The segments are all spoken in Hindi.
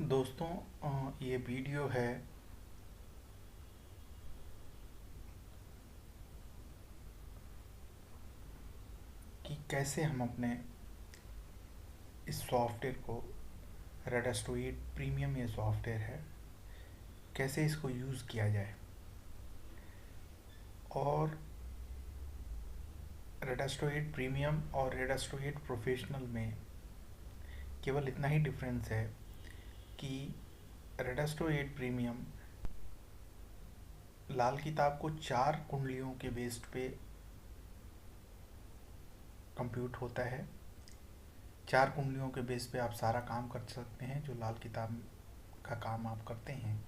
दोस्तों, ये वीडियो है कि कैसे हम अपने इस सॉफ्टवेयर को रेडास्टो 8 प्रीमियम ये सॉफ्टवेयर है, कैसे इसको यूज़ किया जाए। और रेडास्टो 8 प्रीमियम और रेडास्टो 8 प्रोफेशनल में केवल इतना ही डिफरेंस है कि रेडास्टो 8 प्रीमियम लाल किताब को 4 कुंडलियों के बेस्ड पे कंप्यूट होता है। 4 कुंडलियों के बेस पे आप सारा काम कर सकते हैं। जो लाल किताब का काम आप करते हैं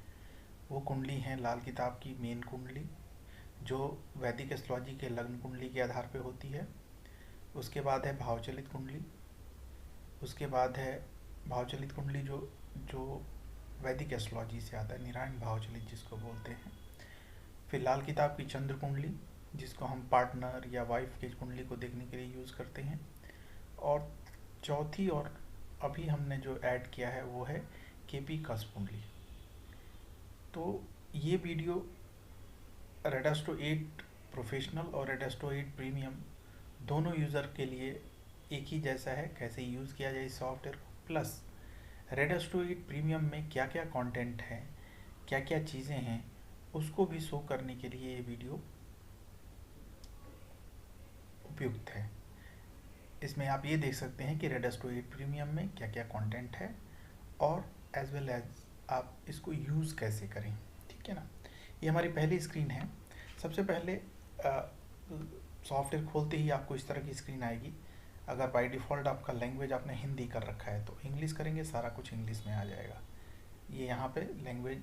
वो कुंडली है लाल किताब की मेन कुंडली, जो वैदिक एस्ट्रोलॉजी के लग्न कुंडली के आधार पे होती है। उसके बाद है भावचलित कुंडली। उसके बाद है भावचलित कुंडली जो जो वैदिक एस्ट्रोलॉजी से आता है, नारायण भावचलित जिसको बोलते हैं। फिर लाल किताब की चंद्र कुंडली, जिसको हम पार्टनर या वाइफ की कुंडली को देखने के लिए यूज़ करते हैं। और चौथी और अभी हमने जो ऐड किया है वो है केपी कस कुंडली। तो ये वीडियो रेडास्टो 8 प्रोफेशनल और रेडास्टो 8 प्रीमियम दोनों यूज़र के लिए एक ही जैसा है, कैसे यूज़ किया जाए इस सॉफ्टवेयर को। प्लस रेडास्टो 8 प्रीमियम में क्या क्या कंटेंट है, क्या क्या चीज़ें हैं, उसको भी शो करने के लिए ये वीडियो उपयुक्त है। इसमें आप ये देख सकते हैं कि रेडास्टो 8 प्रीमियम में क्या क्या कंटेंट है और एज वेल एज आप इसको यूज़ कैसे करें। ठीक है ना। ये हमारी पहली स्क्रीन है। सबसे पहले सॉफ्टवेयर खोलते ही आपको इस तरह की स्क्रीन आएगी। अगर बाय डिफ़ॉल्ट आपका लैंग्वेज आपने हिंदी कर रखा है तो इंग्लिश करेंगे, सारा कुछ इंग्लिश में आ जाएगा। ये यहाँ पे लैंग्वेज,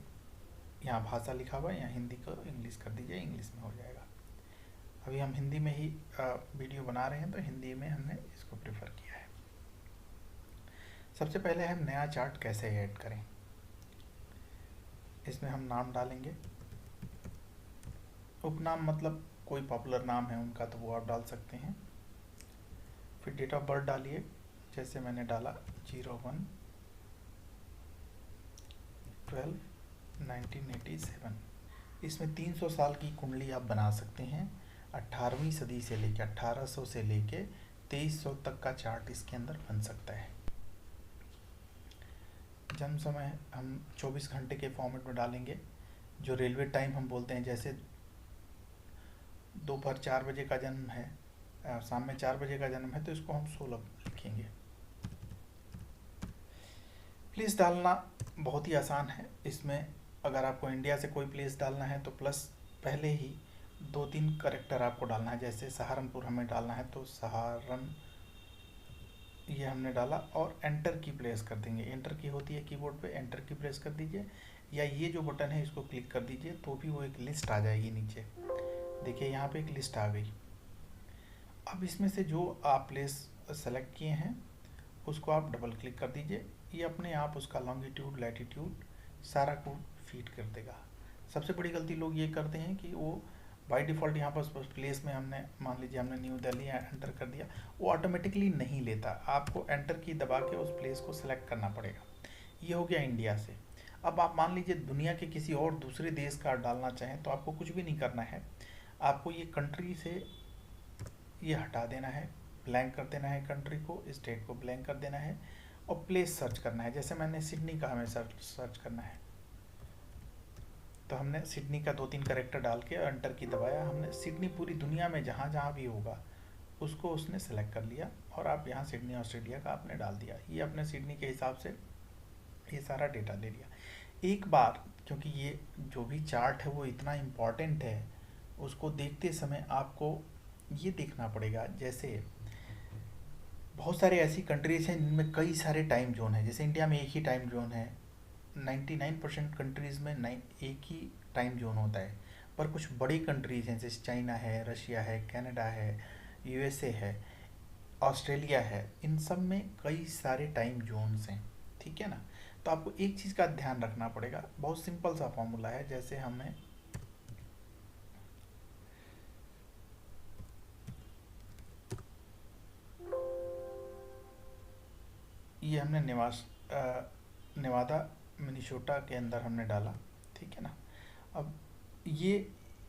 यहाँ भाषा लिखा हुआ है, यहाँ हिंदी को इंग्लिश कर दीजिए, इंग्लिश में हो जाएगा। अभी हम हिंदी में ही वीडियो बना रहे हैं तो हिंदी में हमने इसको प्रेफर किया है। सबसे पहले हम नया चार्ट कैसे ऐड करें। इसमें हम नाम डालेंगे। उपनाम मतलब कोई पॉपुलर नाम है उनका तो वो आप डाल सकते हैं। फिर डेट ऑफ बर्थ डालिए, जैसे मैंने डाला 01/12/1987। इसमें 300 साल की कुंडली आप बना सकते हैं। 18वीं सदी से लेके 1800 से लेके 2300 तक का चार्ट इसके अंदर बन सकता है। जन्म समय हम 24 घंटे के फॉर्मेट में डालेंगे। जो रेलवे टाइम हम बोलते हैं, जैसे दोपहर 4 बजे का जन्म है, शाम में 4 बजे का जन्म है, तो इसको हम 16 लिखेंगे। प्लेस डालना बहुत ही आसान है। इसमें अगर आपको इंडिया से कोई प्लेस डालना है तो प्लस पहले ही 2-3 करेक्टर आपको डालना है। जैसे सहारनपुर हमें डालना है तो सहारन, ये हमने डाला और एंटर की प्रेस कर देंगे। एंटर की होती है कीबोर्ड पे, एंटर की प्रेस कर दीजिए, या ये जो बटन है इसको क्लिक कर दीजिए तो भी वो एक लिस्ट आ जाएगी नीचे। देखिए यहाँ पे एक लिस्ट आ गई। अब इसमें से जो आप प्लेस सेलेक्ट किए हैं उसको आप डबल क्लिक कर दीजिए। ये अपने आप उसका लॉन्गिट्यूड लैटिट्यूड सारा को फीड कर देगा। सबसे बड़ी गलती लोग ये करते हैं कि वो बाय डिफ़ॉल्ट यहाँ पर प्लेस में हमने मान लीजिए हमने न्यू दिल्ली एंटर कर दिया, वो ऑटोमेटिकली नहीं लेता। आपको एंटर की दबा के उस प्लेस को सिलेक्ट करना पड़ेगा। ये हो गया इंडिया से। अब आप मान लीजिए दुनिया के किसी और दूसरे देश का डालना चाहें तो आपको कुछ भी नहीं करना है। आपको ये कंट्री से ये हटा देना है, ब्लैंक कर देना है कंट्री को, स्टेट को ब्लैंक कर देना है और प्लेस सर्च करना है। जैसे मैंने सिडनी का हमें सर्च करना है तो हमने सिडनी का 2-3 करेक्टर डाल के एंटर की दबाया। हमने सिडनी पूरी दुनिया में जहाँ जहाँ भी होगा उसको उसने सेलेक्ट कर लिया और आप यहाँ सिडनी ऑस्ट्रेलिया का आपने डाल दिया। ये अपने सिडनी के हिसाब से ये सारा डेटा ले लिया। एक बार, क्योंकि ये जो भी चार्ट है वो इतना इम्पॉर्टेंट है, उसको देखते समय आपको ये देखना पड़ेगा। जैसे बहुत सारे ऐसी कंट्रीज़ हैं जिनमें कई सारे टाइम जोन हैं। जैसे इंडिया में एक ही टाइम जोन है, 99% कंट्रीज़ में एक ही टाइम जोन होता है। पर कुछ बड़ी कंट्रीज़ हैं जैसे चाइना है, रशिया है, कनाडा है, यूएसए है, ऑस्ट्रेलिया है, इन सब में कई सारे टाइम जोन्स हैं। ठीक है ना। तो आपको एक चीज़ का ध्यान रखना पड़ेगा। बहुत सिंपल सा फॉर्मूला है। जैसे हमें ये हमने नेवादा मिनीसोटा के अंदर हमने डाला, ठीक है ना। अब ये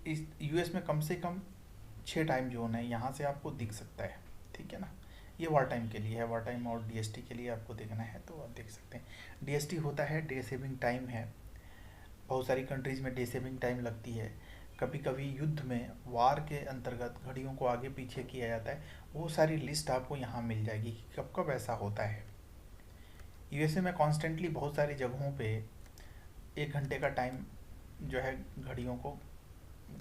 इस यूएस में कम से कम 6 टाइम जोन है, यहाँ से आपको दिख सकता है, ठीक है ना। ये वार टाइम के लिए है, वार टाइम और डीएसटी के लिए आपको देखना है तो आप देख सकते हैं। डीएसटी होता है डे सेविंग टाइम है, बहुत सारी कंट्रीज़ में डे सेविंग टाइम लगती है। कभी कभी युद्ध में वार के अंतर्गत घड़ियों को आगे पीछे किया जाता है, वो सारी लिस्ट आपको यहाँ मिल जाएगी कि कब कब ऐसा होता है। यूएसए में कॉन्स्टेंटली बहुत सारी जगहों पे 1 घंटे का टाइम जो है घड़ियों को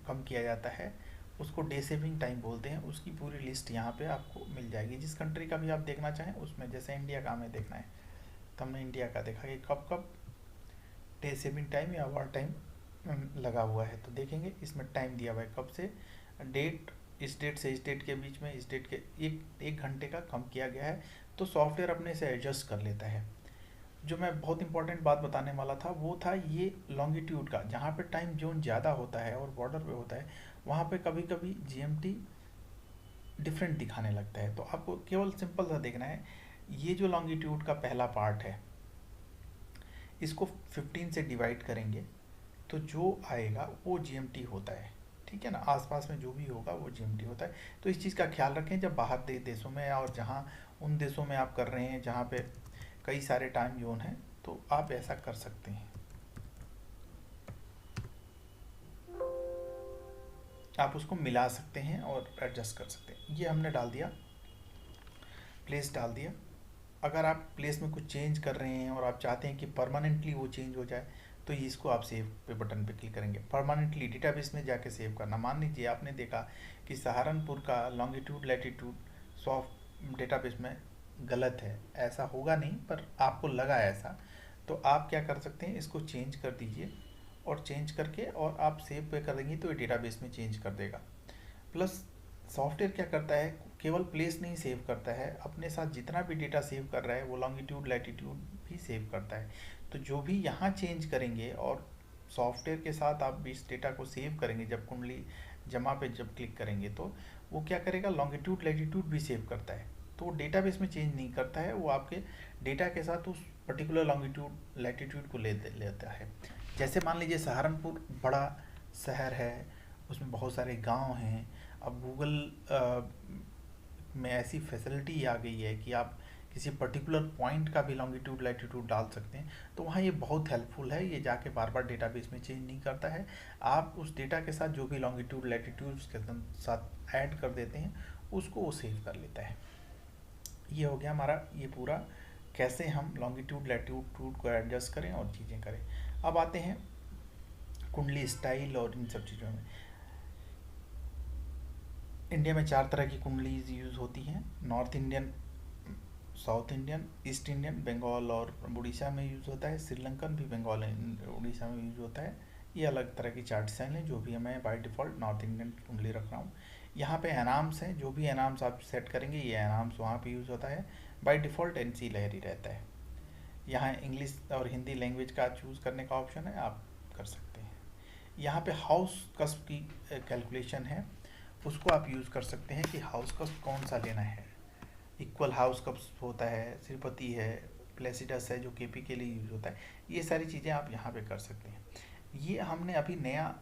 कम किया जाता है, उसको डे सेविंग टाइम बोलते हैं। उसकी पूरी लिस्ट यहाँ पे आपको मिल जाएगी, जिस कंट्री का भी आप देखना चाहें उसमें। जैसे इंडिया का हमें देखना है तो हमने इंडिया का देखा कि कब कब डे सेविंग टाइम या वार टाइम लगा हुआ है, तो देखेंगे इसमें टाइम दिया हुआ है कब से डेट, इस डेट से इस डेट के बीच में, इस डेट के एक घंटे का कम किया गया है। तो सॉफ्टवेयर अपने से एडजस्ट कर लेता है। जो मैं बहुत इंपॉर्टेंट बात बताने वाला था वो था ये लॉन्गिट्यूड का, जहाँ पे टाइम जोन ज़्यादा होता है और बॉर्डर पे होता है, वहाँ पे कभी कभी जीएमटी डिफरेंट दिखाने लगता है। तो आपको केवल सिंपल सा देखना है, ये जो लॉन्गिट्यूड का पहला पार्ट है इसको 15 से डिवाइड करेंगे तो जो आएगा वो जीएमटी होता है, ठीक है ना। आसपास में जो भी होगा वो जीएमटी होता है। तो इस चीज़ का ख्याल रखें जब बाहर देशों में और जहाँ उन देशों में आप कर रहे हैं जहाँ पे कई सारे टाइम जोन हैं, तो आप ऐसा कर सकते हैं। आप उसको मिला सकते हैं और एडजस्ट कर सकते हैं। ये हमने डाल दिया, प्लेस डाल दिया। अगर आप प्लेस में कुछ चेंज कर रहे हैं और आप चाहते हैं कि परमानेंटली वो चेंज हो जाए, तो इसको आप सेव पे बटन पे क्लिक करेंगे। परमानेंटली डेटाबेस में जाके सेव करना। मान लीजिए आपने देखा कि सहारनपुर का लॉन्गिट्यूड लैटिट्यूड सॉफ्ट डेटाबेस में गलत है, ऐसा होगा नहीं पर आपको लगा ऐसा, तो आप क्या कर सकते हैं, इसको चेंज कर दीजिए और चेंज करके और आप सेव पे कर देंगे तो ये डेटाबेस में चेंज कर देगा। प्लस सॉफ्टवेयर क्या करता है, केवल प्लेस नहीं सेव करता है, अपने साथ जितना भी डेटा सेव कर रहा है वो लॉन्गिट्यूड लैटिट्यूड भी सेव करता है। तो जो भी यहाँ चेंज करेंगे और सॉफ्टवेयर के साथ आप इस डेटा को सेव करेंगे, जब कुंडली जमा पे जब क्लिक करेंगे तो वो क्या करेगा, लॉन्गिट्यूड लैटिट्यूड भी सेव करता है। तो वो डेटाबेस में चेंज नहीं करता है, वो आपके डेटा के साथ उस पर्टिकुलर लॉन्गिट्यूड लैटिट्यूड को लेता है। जैसे मान लीजिए सहारनपुर बड़ा शहर है, उसमें बहुत सारे गांव हैं। अब गूगल में ऐसी फैसिलिटी आ गई है कि आप किसी पर्टिकुलर पॉइंट का भी लॉन्गिट्यूड लैटिट्यूड डाल सकते हैं, तो वहाँ ये बहुत हेल्पफुल है। ये जाके बार बार डेटाबेस में चेंज नहीं करता है, आप उस डेटा के साथ जो भी लॉन्गिट्यूड लैटिट्यूड उसके साथ ऐड कर देते हैं उसको वो सेव कर लेता है। ये हो गया हमारा ये पूरा, कैसे हम लॉन्गिट्यूड लैटिट्यूड को एडजस्ट करें और चीज़ें करें। अब आते हैं कुंडली स्टाइल और इन सब चीज़ों में। इंडिया में 4 तरह की कुंडलीज यूज़ होती हैं, north Indian, south Indian, east Indian, Bengal और उड़ीसा में यूज़ होता है। श्रीलंकन भी बंगाल उड़ीसा में यूज़ होता है। ये अलग तरह की चार्ट स्टाइल हैं, जो भी मैं बाय डिफ़ॉल्ट नॉर्थ इंडियन कुंडली रख रहा हूँ। यहाँ पे एनाम्स हैं, जो भी एनाम्स आप सेट करेंगे ये एनाम्स वहाँ पे यूज़ होता है। बाय डिफ़ॉल्ट एनसी लहरी रहता है। यहाँ इंग्लिश और हिंदी लैंग्वेज का चूज़ करने का ऑप्शन है, आप कर सकते हैं। यहाँ पे हाउस कस्प की कैलकुलेशन है, उसको आप यूज़ कर सकते हैं कि हाउस कस्प कौन सा लेना है। इक्वल हाउस कस्प होता है, श्रीपति है, प्लेसिडस है जो केपी के लिए यूज़ होता है। ये सारी चीज़ें आप यहाँ पे कर सकते हैं। ये हमने अभी नया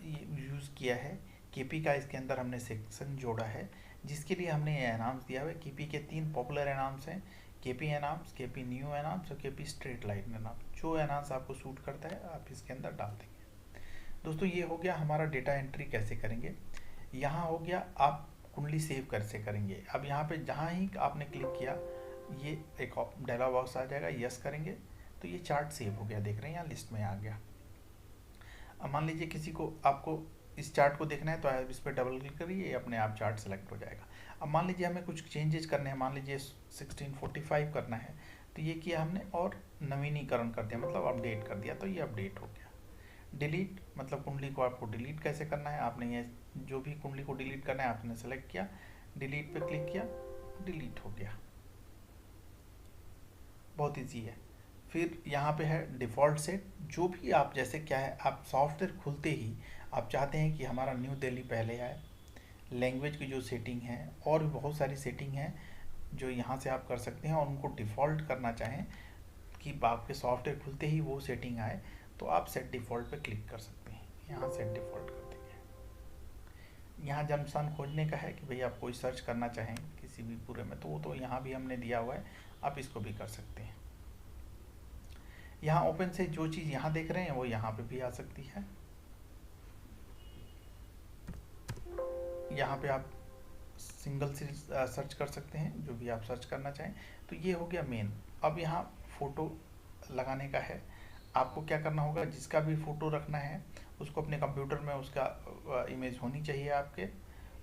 यूज़ किया है केपी का, इसके अंदर हमने सेक्शन जोड़ा है जिसके लिए हमने ये एनाम्स दिया हुआ है। केपी के 3 पॉपुलर एनाम्स हैं, केपी एनाम्स, केपी न्यू एनाम्स और केपी स्ट्रेट लाइन एनाम्स। जो एनाम्स आपको सूट करता है आप इसके अंदर डाल देंगे। दोस्तों ये हो गया हमारा डेटा एंट्री कैसे करेंगे। यहाँ हो गया आप कुंडली सेव कैसे करेंगे। अब यहाँ पे जहाँ ही आपने क्लिक किया ये एक डायलॉग बॉक्स आ जाएगा, यस करेंगे तो ये चार्ट सेव हो गया, देख रहे हैं यहाँ लिस्ट में आ गया। अब मान लीजिए किसी को, आपको इस चार्ट को देखना है तो आप इस पर डबल क्लिक करिए, अपने आप चार्ट सेलेक्ट हो जाएगा। अब मान लीजिए हमें कुछ चेंजेस करने हैं, मान लीजिए 1645 करना है तो ये किया हमने और नवीनीकरण कर दिया, मतलब अपडेट कर दिया, तो ये अपडेट हो गया। डिलीट मतलब कुंडली को आपको डिलीट कैसे करना है, आपने ये जो भी कुंडली को डिलीट करना है आपने सेलेक्ट किया, डिलीट पे क्लिक किया, डिलीट हो गया। बहुत ईजी है। फिर यहाँ पे है डिफ़ॉल्ट सेट, जो भी आप जैसे क्या है, आप सॉफ्टवेयर खुलते ही आप चाहते हैं कि हमारा न्यू दिल्ली पहले आए। लैंग्वेज की जो सेटिंग है और भी बहुत सारी सेटिंग है जो यहाँ से आप कर सकते हैं, और उनको डिफ़ॉल्ट करना चाहें कि आपके सॉफ्टवेयर खुलते ही वो सेटिंग आए, तो आप सेट डिफ़ॉल्ट पे क्लिक कर सकते हैं। यहाँ सेट डिफ़ॉल्ट कर देंगे। यहाँ जन्म स्थान खोजने का है कि भाई आप कोई सर्च करना चाहें किसी भी पूरे में, तो वो तो यहाँ भी हमने दिया हुआ है, आप इसको भी कर सकते हैं। यहाँ ओपन से जो चीज़ यहाँ देख रहे हैं वो यहाँ पे भी आ सकती है। यहाँ पे आप सिंगल से सर्च कर सकते हैं जो भी आप सर्च करना चाहें। तो ये हो गया मेन। अब यहाँ फ़ोटो लगाने का है। आपको क्या करना होगा, जिसका भी फ़ोटो रखना है उसको अपने कंप्यूटर में उसका इमेज होनी चाहिए आपके,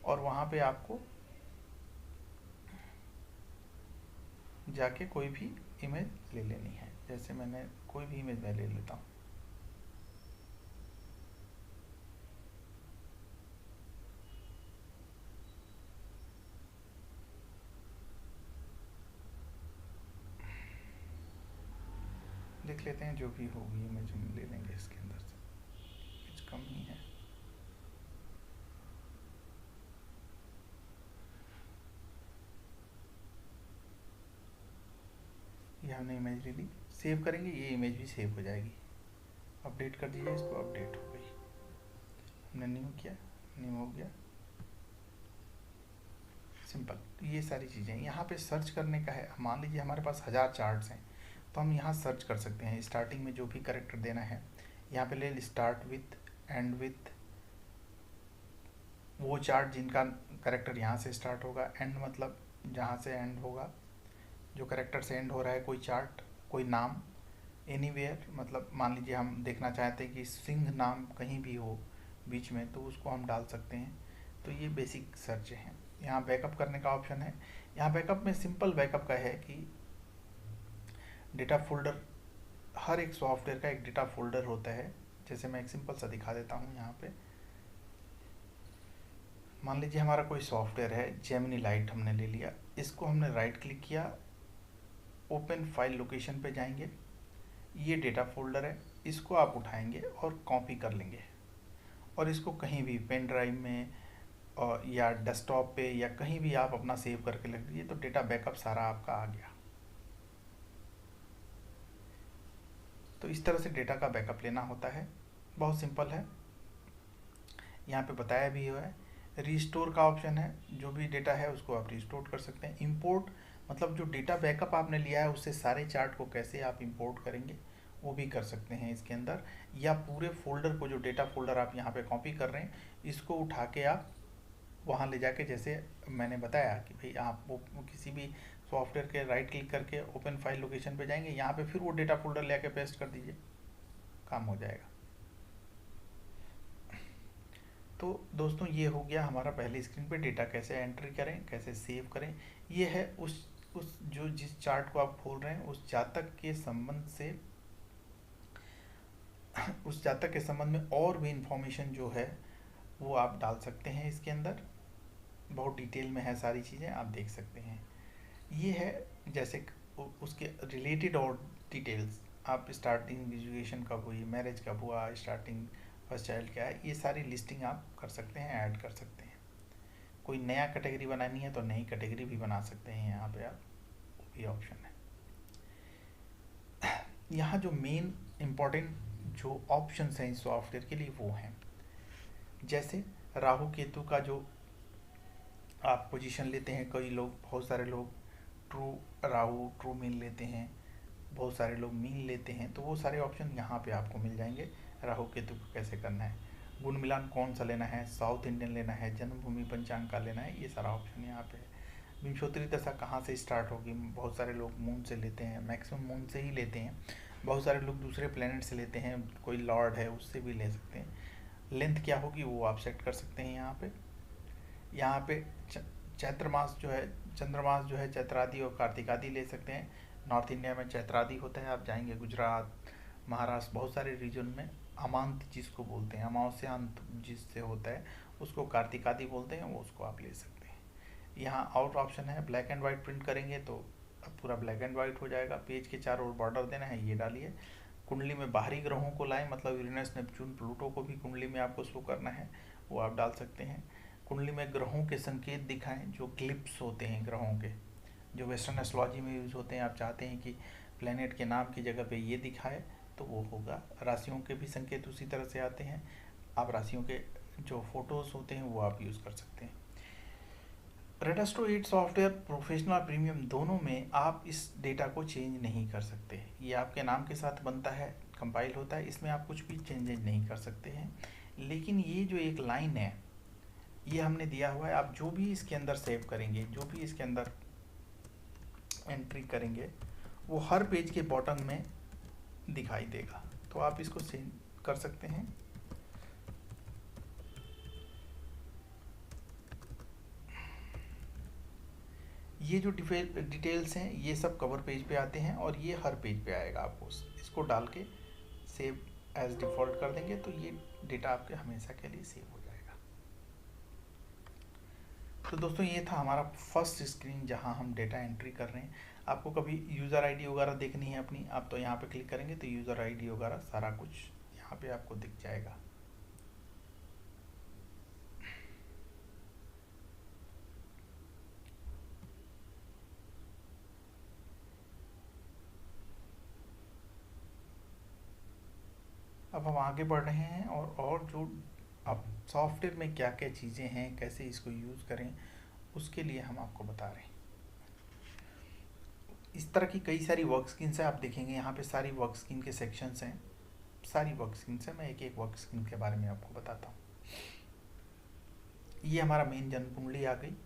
और वहाँ पे आपको जाके कोई भी इमेज ले लेनी है। जैसे मैंने कोई भी इमेज मैं ले लेता हूँ। देख लेते हैं जो भी होगी इमेज हम ले लेंगे इसके अंदर से, कुछ कम ही है। ये हमने इमेज ले ली, सेव करेंगे, ये इमेज भी सेव हो जाएगी। अपडेट कर दीजिए इसको, अपडेट हो गई। हमने न्यू किया, न्यू हो गया, सिंपल। तो ये सारी चीज़ें यहाँ पे सर्च करने का है। मान लीजिए हमारे पास 1000 चार्ट्स हैं, तो हम यहाँ सर्च कर सकते हैं। स्टार्टिंग में जो भी करेक्टर देना है यहाँ पे ले, स्टार्ट विथ, एंड विथ, वो चार्ट जिनका करेक्टर यहाँ से स्टार्ट होगा, एंड मतलब जहाँ से एंड होगा, जो करेक्टर से एंड हो रहा है कोई चार्ट, कोई नाम, एनीवेयर, मतलब मान लीजिए हम देखना चाहते हैं कि सिंह नाम कहीं भी हो बीच में, तो उसको हम डाल सकते हैं। तो ये बेसिक सर्च हैं। यहाँ बैकअप करने का ऑप्शन है। यहाँ बैकअप में सिंपल बैकअप का है कि डेटा फोल्डर, हर एक सॉफ्टवेयर का एक डेटा फोल्डर होता है। जैसे मैं एक सिंपल सा दिखा देता हूँ। यहाँ पे मान लीजिए हमारा कोई सॉफ्टवेयर है, जेमिनी लाइट हमने ले लिया, इसको हमने राइट क्लिक किया, ओपन फाइल लोकेशन पे जाएंगे, ये डेटा फोल्डर है, इसको आप उठाएंगे और कॉपी कर लेंगे, और इसको कहीं भी पेन ड्राइव में या डेस्कटॉप पे या कहीं भी आप अपना सेव करके रख दीजिए। तो डेटा बैकअप सारा आपका आ गया। तो इस तरह से डेटा का बैकअप लेना होता है, बहुत सिंपल है। यहाँ पे बताया भी हुआ है। रिस्टोर का ऑप्शन है, जो भी डेटा है उसको आप रिस्टोर कर सकते हैं। इंपोर्ट मतलब जो डेटा बैकअप आपने लिया है उससे सारे चार्ट को कैसे आप इंपोर्ट करेंगे वो भी कर सकते हैं इसके अंदर, या पूरे फोल्डर को, जो डेटा फोल्डर आप यहाँ पे कॉपी कर रहे हैं, इसको उठा के आप वहाँ ले जाके, जैसे मैंने बताया कि भाई आप वो किसी भी सॉफ्टवेयर के राइट क्लिक करके ओपन फाइल लोकेशन पे जाएंगे, यहाँ पे फिर वो डेटा फोल्डर ले आके पेस्ट कर दीजिए, काम हो जाएगा। तो दोस्तों ये हो गया हमारा पहली स्क्रीन पे डेटा कैसे एंट्री करें, कैसे सेव करें। ये है उस जो जिस चार्ट को आप खोल रहे हैं उस जातक के संबंध से, उस जातक के संबंध में और भी इंफॉर्मेशन जो है वो आप डाल सकते हैं इसके अंदर। बहुत डिटेल में है सारी चीज़ें, आप देख सकते हैं। ये है जैसे उसके रिलेटेड और डिटेल्स, आप स्टार्टिंग एजुकेशन कब हुई, मैरिज कब हुआ, स्टार्टिंग फर्स्ट चाइल्ड क्या है, ये सारी लिस्टिंग आप कर सकते हैं, ऐड कर सकते हैं। कोई नया कैटेगरी बनानी है तो नई कैटेगरी भी बना सकते हैं, यहाँ पे आप, ये ऑप्शन है। यहाँ जो मेन इम्पॉर्टेंट जो ऑप्शंस हैं इस सॉफ्टवेयर के लिए वो हैं, जैसे राहु केतु का जो आप पोजीशन लेते हैं, कई लोग, बहुत सारे लोग ट्रू राहु ट्रू मीन लेते हैं, बहुत सारे लोग मीन लेते हैं, तो वो सारे ऑप्शन यहाँ पे आपको मिल जाएंगे। राहु केतु को कैसे करना है, गुण मिलान कौन सा लेना है, साउथ इंडियन लेना है, जन्मभूमि पंचांग का लेना है, ये सारा ऑप्शन यहाँ पे है। विंशोत्तरी दशा कहाँ से स्टार्ट होगी, बहुत सारे लोग मून से लेते हैं, मैक्सिमम मून से ही लेते हैं, बहुत सारे लोग दूसरे प्लेनेट से लेते हैं, कोई लॉर्ड है उससे भी ले सकते हैं। लेंथ क्या होगी वो आप सेट कर सकते हैं यहाँ पे। यहाँ पे चैत्र मास जो है, चंद्रमास जो है, चैत्रादि और कार्तिकादि ले सकते हैं। नॉर्थ इंडिया में चैत्रादि होता है, आप जाएंगे गुजरात, महाराष्ट्र, बहुत सारे रीजन में अमांत जिसको बोलते हैं, अमावस्यांत जिससे होता है उसको कार्तिकादि बोलते हैं, वो उसको आप ले सकते हैं। यहाँ आउट ऑप्शन है, ब्लैक एंड वाइट प्रिंट करेंगे तो अब पूरा ब्लैक एंड वाइट हो जाएगा। पेज के चारों ओर बॉर्डर देना है, ये डालिए। कुंडली में बाहरी ग्रहों को लाएं, मतलब यूरेनस, नेपच्यून, प्लूटो को भी कुंडली में आपको शो करना है, वो आप डाल सकते हैं। कुंडली में ग्रहों के संकेत दिखाएं, जो क्लिप्स होते हैं ग्रहों के, जो वेस्टर्न एस्ट्रोलॉजी में यूज होते हैं। आप चाहते हैं कि प्लेनेट के नाम की जगह पे ये दिखाए तो वो होगा। राशियों के भी संकेत उसी तरह से आते हैं। आप राशियों के जो फोटोज़ होते हैं वो आप यूज़ कर सकते हैं। रेडास्ट्रो 8 सॉफ्टवेयर प्रोफेशनल प्रीमियम दोनों में आप इस डेटा को चेंज नहीं कर सकते। ये आपके नाम के साथ बनता है, कंपाइल होता है, इसमें आप कुछ भी चेंजेज नहीं कर सकते हैं। लेकिन ये जो एक लाइन है ये हमने दिया हुआ है, आप जो भी इसके अंदर सेव करेंगे, जो भी इसके अंदर एंट्री करेंगे वो हर पेज के बॉटम में दिखाई देगा। तो आप इसको सेव कर सकते हैं। ये जो डिटेल्स हैं ये सब कवर पेज पे आते हैं और ये हर पेज पे आएगा। आपको इसको डाल के सेव एज डिफ़ॉल्ट कर देंगे तो ये डेटा आपके हमेशा के लिए सेव हो जाएगा। तो दोस्तों ये था हमारा फर्स्ट स्क्रीन जहां हम डेटा एंट्री कर रहे हैं। आपको कभी यूज़र आईडी वगैरह देखनी है अपनी, आप तो यहाँ पे क्लिक करेंगे तो यूज़र आईडी वगैरह सारा कुछ यहाँ पे आपको दिख जाएगा। अब हम आगे बढ़ रहे हैं और जो अब सॉफ्टवेयर में क्या क्या चीज़ें हैं, कैसे इसको यूज़ करें, उसके लिए हम आपको बता रहे हैं। इस तरह की कई सारी वर्क स्क्रीन्स हैं। आप देखेंगे यहाँ पे सारी वर्क स्क्रीन के सेक्शंस हैं, सारी वर्क स्क्रीन्स हैं। मैं एक एक वर्क स्क्रीन के बारे में आपको बताता हूँ। ये हमारा मेन जन्म कुंडली आ गई।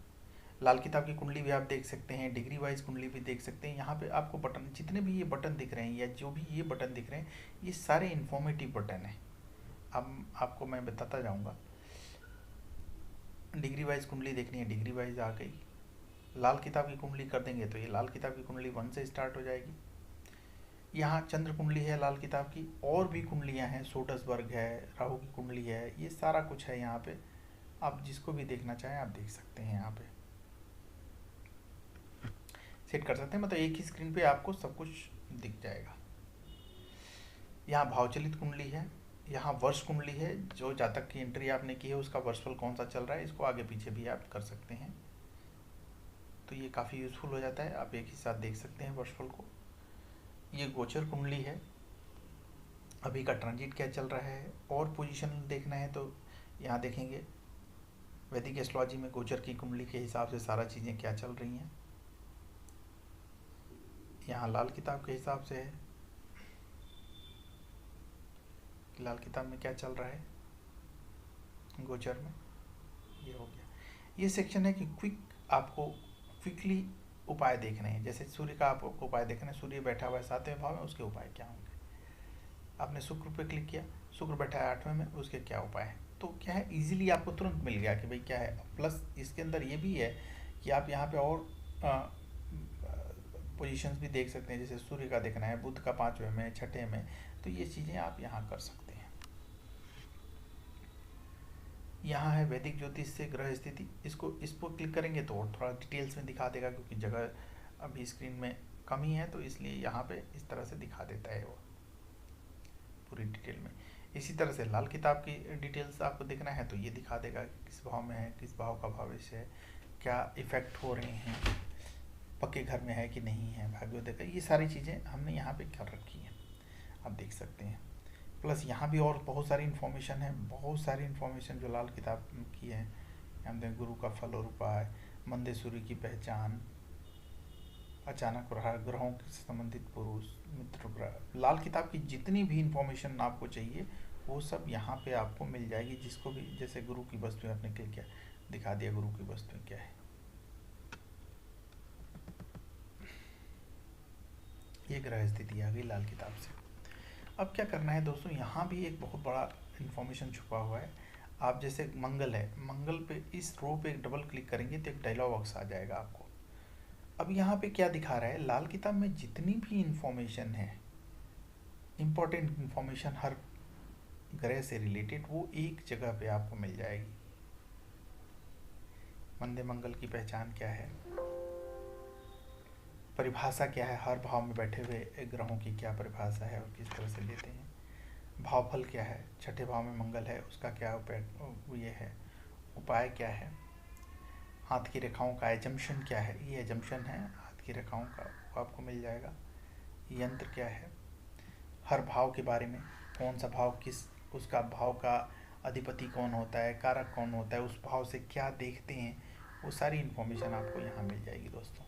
लाल किताब की कुंडली भी आप देख सकते हैं, डिग्री वाइज कुंडली भी देख सकते हैं। यहाँ पे आपको बटन, जितने भी ये बटन दिख रहे हैं या जो भी ये बटन दिख रहे हैं, ये सारे इन्फॉर्मेटिव बटन हैं। अब आपको मैं बताता जाऊँगा। डिग्री वाइज कुंडली देखनी है, डिग्री वाइज आ गई। लाल किताब की कुंडली कर देंगे तो ये लाल किताब की कुंडली 1 से स्टार्ट हो जाएगी। यहाँ चंद्र कुंडली है लाल किताब की, और भी कुंडलियाँ हैं, सोडस वर्ग है, राहु की कुंडली है, ये सारा कुछ है यहाँ पे। आप जिसको भी देखना चाहें आप देख सकते हैं, यहाँ पे सेट कर सकते हैं। मतलब एक ही स्क्रीन पे आपको सब कुछ दिख जाएगा। यहाँ भावचलित कुंडली है, यहाँ वर्ष कुंडली है, जो जातक की एंट्री आपने की है उसका वर्षफल कौन सा चल रहा है, इसको आगे पीछे भी आप कर सकते हैं। तो ये काफ़ी यूज़फुल हो जाता है, आप एक ही साथ देख सकते हैं वर्षफल को। ये गोचर कुंडली है, अभी का ट्रांजिट क्या चल रहा है, और पोजीशन देखना है तो यहाँ देखेंगे वैदिक एस्ट्रोलॉजी में गोचर की कुंडली के हिसाब से सारा चीज़ें क्या चल रही हैं। यहाँ लाल किताब के हिसाब से है, लाल किताब में क्या चल रहा है गोचर में, ये हो गया। ये सेक्शन है कि आपको क्विकली उपाय देखने हैं। जैसे सूर्य का आपको उपाय देखना है, सूर्य बैठा हुआ है 7वें भाव में, उसके उपाय क्या होंगे। आपने शुक्र पे क्लिक किया, शुक्र बैठा है 8वें में, उसके क्या उपाय हैं। तो क्या है, इजीली आपको तुरंत मिल गया कि भाई क्या है। प्लस इसके अंदर ये भी है कि आप यहाँ पे और पोजीशंस भी देख सकते हैं। जैसे सूर्य का देखना है, बुध का 5वें में, 6ठे में, तो ये चीज़ें आप यहाँ कर सकते हैं। यहाँ है वैदिक ज्योतिष से ग्रह स्थिति, इस पर क्लिक करेंगे तो और थोड़ा डिटेल्स में दिखा देगा, क्योंकि जगह अभी स्क्रीन में कमी है तो इसलिए यहाँ पे इस तरह से दिखा देता है वो पूरी डिटेल में। इसी तरह से लाल किताब की डिटेल्स आपको देखना है तो ये दिखा देगा कि किस भाव में है, किस भाव का भविष्य है, क्या इफेक्ट हो रहे हैं, पक्के घर में है कि नहीं है, भाग्योदय का, ये सारी चीज़ें हमने यहाँ पे कर रखी हैं, आप देख सकते हैं। प्लस यहाँ भी और बहुत सारी इन्फॉर्मेशन है, बहुत सारी इन्फॉर्मेशन जो लाल किताब की है। हम देखें गुरु का फल और उपाय, मंदे सूर्य की पहचान, अचानक ग्रहों से संबंधित पुरुष, मित्र ग्रह, लाल किताब की जितनी भी इंफॉर्मेशन आपको चाहिए वो सब यहाँ पे आपको मिल जाएगी। जिसको भी, जैसे गुरु की वस्तुएं आपने क्लिक किया, दिखा दिया गुरु की वस्तुएं क्या है। ये ग्रह स्थिति आ गई लाल किताब से। अब क्या करना है दोस्तों, यहाँ भी एक बहुत बड़ा इन्फॉर्मेशन छुपा हुआ है। आप जैसे मंगल है, मंगल पे इस रो पे डबल क्लिक करेंगे तो एक डायलॉग बॉक्स आ जाएगा आपको। अब यहाँ पे क्या दिखा रहा है, लाल किताब में जितनी भी इंफॉर्मेशन है, इम्पोर्टेंट इंफॉर्मेशन हर ग्रह से रिलेटेड, वो एक जगह पे आपको मिल जाएगी। मंदे मंगल की पहचान क्या है, परिभाषा क्या है, हर भाव में बैठे हुए ग्रहों की क्या परिभाषा है और किस तरह से लेते हैं, भावफल क्या है, 6ठे भाव में मंगल है उसका क्या उपाय, ये है उपाय क्या है, हाथ की रेखाओं का एजम्पशन क्या है, ये एजम्पशन है हाथ की रेखाओं का, वो आपको मिल जाएगा। यंत्र क्या है, हर भाव के बारे में, कौन सा भाव किस, उसका भाव का अधिपति कौन होता है, कारक कौन होता है, उस भाव से क्या देखते हैं, वो सारी इन्फॉर्मेशन आपको यहाँ मिल जाएगी दोस्तों।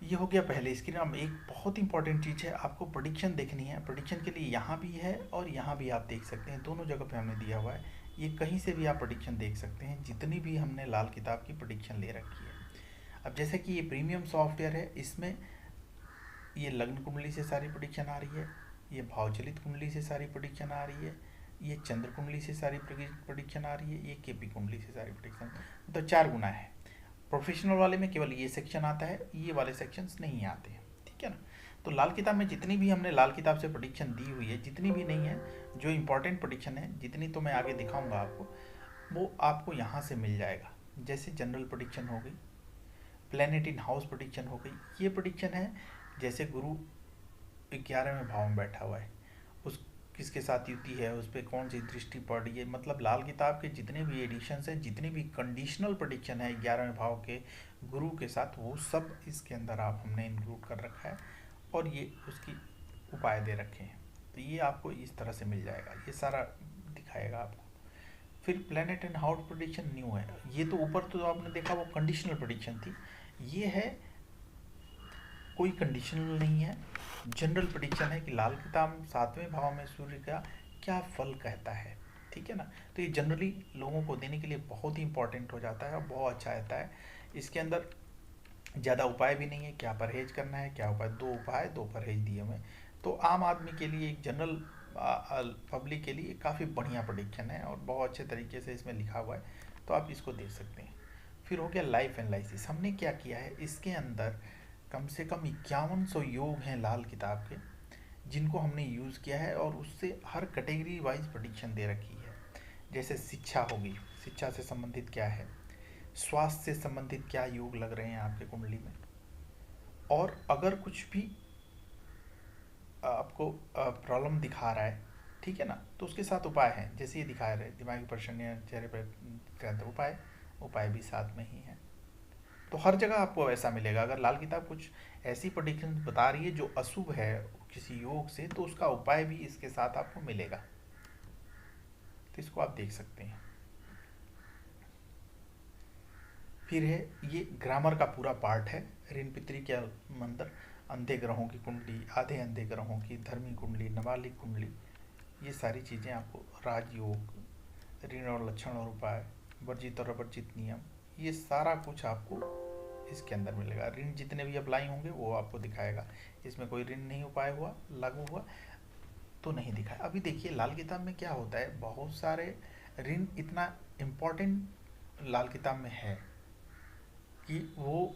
ये हो गया पहले स्क्रीन। अब एक बहुत इंपॉर्टेंट चीज़ है, आपको प्रेडिक्शन देखनी है। प्रेडिक्शन के लिए यहाँ भी है और यहाँ भी आप देख सकते हैं, दोनों जगह पे हमने दिया हुआ है। ये कहीं से भी आप प्रेडिक्शन देख सकते हैं, जितनी भी हमने लाल किताब की प्रेडिक्शन ले रखी है। अब जैसे कि ये प्रीमियम सॉफ्टवेयर है, इसमें ये लग्न कुंडली से सारी प्रेडिक्शन आ रही है, ये भावचलित कुंडली से सारी प्रेडिक्शन आ रही है, ये चंद्र कुंडली से सारी प्रेडिक्शन आ रही है, ये केपी कुंडली से सारी प्रेडिक्शन, तो 4 गुना है। प्रोफेशनल वाले में केवल ये सेक्शन आता है, ये वाले सेक्शंस नहीं आते हैं, ठीक है ना। तो लाल किताब में जितनी भी हमने लाल किताब से प्रेडिक्शन दी हुई है, जितनी भी नहीं है, जो इंपॉर्टेंट प्रेडिक्शन है, जितनी तो मैं आगे दिखाऊंगा आपको, वो आपको यहाँ से मिल जाएगा। जैसे जनरल प्रेडिक्शन हो गई, प्लैनेट इन हाउस प्रेडिक्शन हो गई, ये प्रेडिक्शन है। जैसे गुरु 11वें भाव में बैठा हुआ है, उस किसके साथ युति है, उस पर कौन सी दृष्टि पड़ रही है, मतलब लाल किताब के जितने भी एडिशंस हैं, जितनी भी कंडीशनल प्रेडिक्शन है 11वें भाव के गुरु के साथ, वो सब इसके अंदर आप हमने इंक्लूड कर रखा है और ये उसकी उपाय दे रखे हैं। तो ये आपको इस तरह से मिल जाएगा, ये सारा दिखाएगा आपको। फिर planet and house prediction new है, ये तो ऊपर तो आपने देखा वो कंडीशनल प्रेडिक्शन थी, ये है कोई कंडीशनल नहीं है, जनरल प्रेडिक्शन है कि लाल किताब 7वें भाव में सूर्य का क्या फल कहता है, ठीक है ना। तो ये जनरली लोगों को देने के लिए बहुत ही इंपॉर्टेंट हो जाता है और बहुत अच्छा रहता है। इसके अंदर ज़्यादा उपाय भी नहीं है, क्या परहेज करना है, क्या उपाय, 2 उपाय 2 परहेज दिए हुए। तो आम आदमी के लिए, एक जनरल पब्लिक के लिए काफ़ी बढ़िया प्रेडिक्शन है और बहुत अच्छे तरीके से इसमें लिखा हुआ है, तो आप इसको देख सकते हैं। फिर हो गया लाइफ एनालिसिस। हमने क्या किया है, इसके अंदर कम से कम 5100 योग हैं लाल किताब के, जिनको हमने यूज़ किया है और उससे हर कैटेगरी वाइज प्रेडिक्शन दे रखी है। जैसे शिक्षा होगी, शिक्षा से संबंधित क्या है, स्वास्थ्य से संबंधित क्या योग लग रहे हैं आपके कुंडली में, और अगर कुछ भी आपको प्रॉब्लम दिखा रहा है, ठीक है ना, तो उसके साथ उपाय हैं। जैसे ये दिखा रहे दिमागी परेशानियाँ, चेहरे पर उपाय, उपाय भी साथ में ही है। तो हर जगह आपको ऐसा मिलेगा। अगर लाल किताब कुछ ऐसी प्रेडिक्शन बता रही है जो अशुभ है किसी योग से, तो उसका उपाय भी इसके साथ आपको मिलेगा, तो इसको आप देख सकते हैं। फिर है ये ग्रामर का पूरा पार्ट है, ऋण पितरी के अंदर अंधे ग्रहों की कुंडली, आधे अंधे ग्रहों की, धर्मी कुंडली, नवालिक कुंडली, ये सारी चीज़ें आपको, राजयोग, ऋण और लक्षण और उपाय, वर्जित और अवर्जित नियम, ये सारा कुछ आपको इसके अंदर मिलेगा। ऋण जितने भी अप्लाई होंगे वो आपको दिखाएगा। इसमें कोई ऋण नहीं उपाय हुआ, लागू हुआ तो नहीं दिखाया। अभी देखिए लाल किताब में क्या होता है, बहुत सारे ऋण इतना इम्पोर्टेंट लाल किताब में है कि वो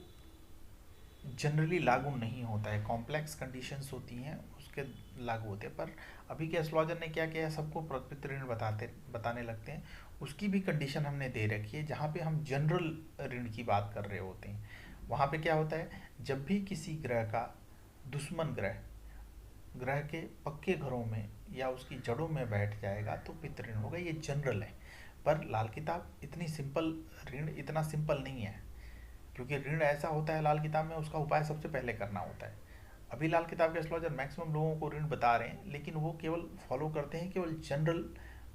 जनरली लागू नहीं होता है, कॉम्प्लेक्स कंडीशंस होती हैं उसके लागू होते हैं। पर अभी के एस्ट्रोलॉजर ने क्या किया है, सबको प्रकृति ऋण बताने लगते हैं। उसकी भी कंडीशन हमने दे रखी है, जहाँ पे हम जनरल ऋण की बात कर रहे होते हैं। वहाँ पे क्या होता है, जब भी किसी ग्रह का दुश्मन ग्रह के पक्के घरों में या उसकी जड़ों में बैठ जाएगा तो पितृ ऋण होगा, ये जनरल है। पर लाल किताब इतनी सिंपल, ऋण इतना सिंपल नहीं है, क्योंकि ऋण ऐसा होता है लाल किताब में, उसका उपाय सबसे पहले करना होता है। अभी लाल किताब के एस्ट्रोलॉजर मैक्सिमम लोगों को ऋण बता रहे हैं, लेकिन वो केवल फॉलो करते हैं केवल जनरल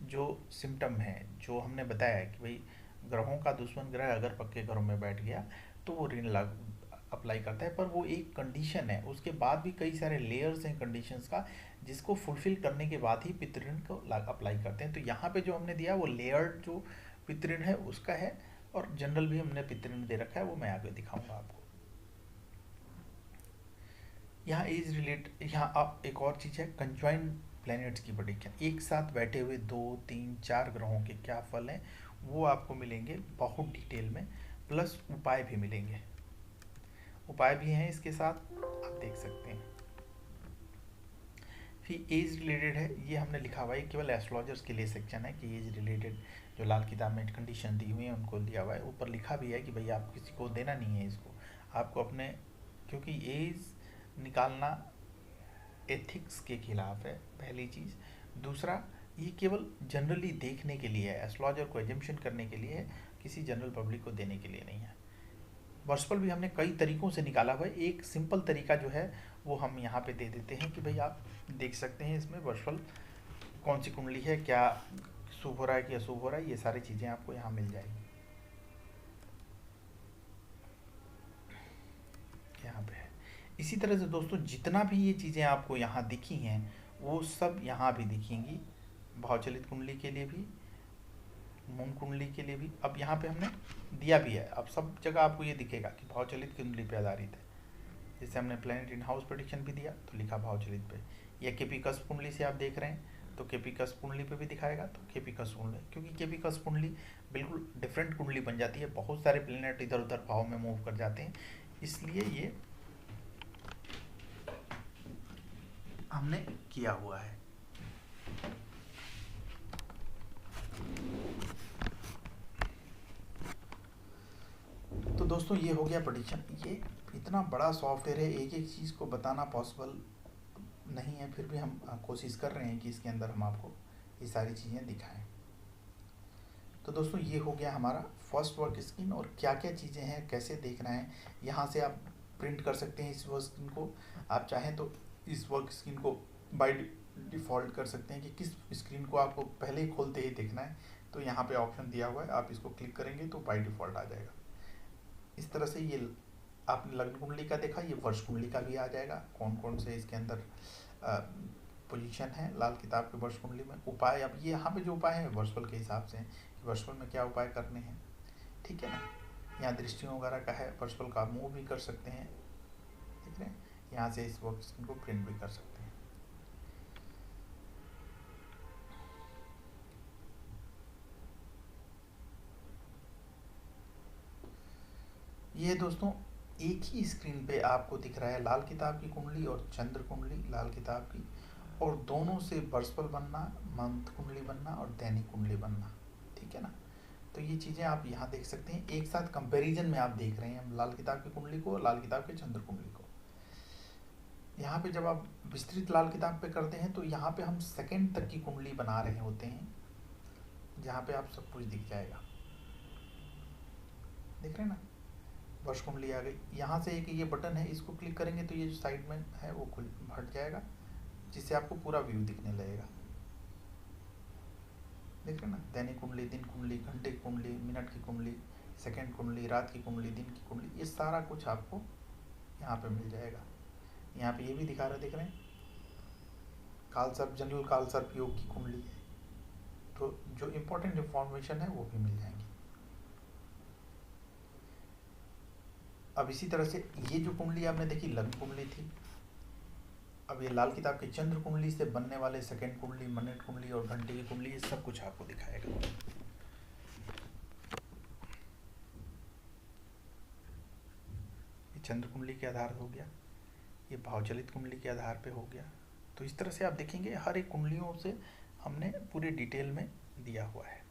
जो सिम्टम है, जो हमने बताया है कि भाई ग्रहों का दुश्मन ग्रह अगर पक्के घरों में बैठ गया तो वो ऋण लागू अप्लाई करता है। पर वो एक कंडीशन है, उसके बाद भी कई सारे लेयर्स हैं कंडीशंस का, जिसको फुलफिल करने के बाद ही पितृऋण को अप्लाई करते हैं। तो यहाँ पे जो हमने दिया वो लेयर्ड जो पितृऋण है उसका है, और जनरल भी हमने पितृऋण दे रखा है, वो मैं आगे दिखाऊंगा आपको। यहाँ एज रिलेट, यहाँ आप एक और चीज़ है, कंजॉइंट प्लैनेट्स की प्रेडिक्शन, एक साथ बैठे हुए 2, 3, 4 ग्रहों के क्या फल हैं वो आपको मिलेंगे बहुत डिटेल में, प्लस उपाय भी मिलेंगे। उपाय भी हैं इसके साथ, आप देख सकते हैं। फिर एज रिलेटेड है, ये हमने लिखा हुआ है, केवल एस्ट्रोलॉजर्स के लिए सेक्शन है कि एज रिलेटेड जो लाल किताब में कंडीशन दी हुई है उनको दिया हुआ है। ऊपर लिखा भी है कि भाई आप किसी को देना नहीं है इसको, आपको अपने, क्योंकि एज निकालना एथिक्स के खिलाफ है, पहली चीज़। दूसरा, ये केवल जनरली देखने के लिए है, एस्ट्रोलॉजर को एजम्पशन करने के लिए है, किसी जनरल पब्लिक को देने के लिए नहीं है। वर्चुअल भी हमने कई तरीकों से निकाला हुआ है, एक सिंपल तरीका जो है वो हम यहाँ पे दे देते हैं कि भाई आप देख सकते हैं इसमें वर्चुअल कौन सी कुंडली है, क्या शुभ हो रहा है कि अशुभ हो रहा है, ये सारी चीज़ें आपको यहाँ मिल जाएगी। यहाँ पे है। इसी तरह से दोस्तों जितना भी ये चीज़ें आपको यहाँ दिखी हैं वो सब यहाँ भी दिखेंगी, भावचलित कुंडली के लिए भी, मून कुंडली के लिए भी। अब यहाँ पे हमने दिया भी है, अब सब जगह आपको ये दिखेगा कि भावचलित कुंडली पे आधारित है। जैसे हमने प्लैनेट इन हाउस प्रेडिक्शन भी दिया तो लिखा भावचलित पे, या केपी कस्प कुंडली से आप देख रहे हैं तो केपी कस्प कुंडली पे भी दिखाएगा, तो केपी कस्प कुंडली, क्योंकि केपी कस्प कुंडली बिल्कुल डिफरेंट कुंडली बन जाती है, बहुत सारे प्लैनेट इधर उधर भाव में मूव कर जाते हैं, इसलिए ये हमने किया हुआ है। तो दोस्तों ये हो गया प्रेडिक्शन। ये इतना बड़ा सॉफ्टवेयर है, एक एक चीज़ को बताना पॉसिबल नहीं है, फिर भी हम कोशिश कर रहे हैं कि इसके अंदर हम आपको ये सारी चीज़ें दिखाएं। तो दोस्तों ये हो गया हमारा फर्स्ट वर्क स्क्रीन, और क्या क्या चीज़ें हैं, कैसे देखना है, यहाँ से आप प्रिंट कर सकते हैं इस वर्क स्क्रीन को। आप चाहें तो इस वर्क स्क्रीन को बाय डिफ़ॉल्ट कर सकते हैं कि किस स्क्रीन को आपको पहले ही खोलते ही देखना है, तो यहाँ पे ऑप्शन दिया हुआ है, आप इसको क्लिक करेंगे तो बाय डिफ़ॉल्ट आ जाएगा। इस तरह से ये आपने लग्न कुंडली का देखा, ये वर्ष कुंडली का भी आ जाएगा, कौन कौन से इसके अंदर पोजीशन है लाल किताब के वर्ष कुंडली में। उपाय, अब ये यहाँ पे जो उपाय है वर्चुअल के हिसाब से कि वर्चुअल में क्या उपाय करने हैं, ठीक है ना। यहाँ दृष्टियों वगैरह का है, वर्चुअल का मूव भी कर सकते हैं, ठीक है। यहाँ से इस वर्क को प्रिंट भी कर सकते हैं। ये दोस्तों एक ही स्क्रीन पे आपको दिख रहा है लाल किताब की कुंडली और चंद्र कुंडली लाल किताब की, और दोनों से वर्चुअल बनना, मंथ कुंडली बनना और दैनिक कुंडली बनना, ठीक है ना। तो ये चीज़ें आप यहाँ देख सकते हैं, एक साथ कंपैरिजन में आप देख रहे हैं हम लाल किताब की कुंडली को और लाल किताब के चंद्र कुंडली को। यहाँ पे जब आप विस्तृत लाल किताब पे करते हैं तो यहाँ पे हम सेकंड तक की कुंडली बना रहे होते हैं, जहाँ पे आप सब कुछ दिख जाएगा, देख रहे हैं ना। वर्ष कुंडली आ गई, यहाँ से एक ये बटन है, इसको क्लिक करेंगे तो ये जो साइड में है वो खुल हट जाएगा, जिससे आपको पूरा व्यू दिखने लगेगा, देख रहे हैं ना। दैनिक कुंडली, दिन कुंडली, घंटे की कुंडली, मिनट की कुंडली, सेकंड कुंडली, रात की कुंडली, दिन की कुंडली, ये सारा कुछ आपको यहाँ पे मिल जाएगा। यहाँ पे ये भी दिखा रहे, देख रहे हैं, काल सर्प, जनरल काल सर्प योग की कुंडली है, तो जो इम्पोर्टेंट इंफॉर्मेशन है वो भी मिल जाएंगी। अब इसी तरह से ये जो कुंडली आपने देखी लग्न कुंडली थी, अब ये लाल किताब के चंद्र कुंडली से बनने वाले सेकंड कुंडली, मिनट कुंडली और घंटे की कुंडली, ये सब कुछ आपको दिखाएगा। ये चंद्र कुंडली के आधार हो गया, ये भावचलित कुंडली के आधार पे हो गया। तो इस तरह से आप देखेंगे हर एक कुंडलियों से हमने पूरी डिटेल में दिया हुआ है।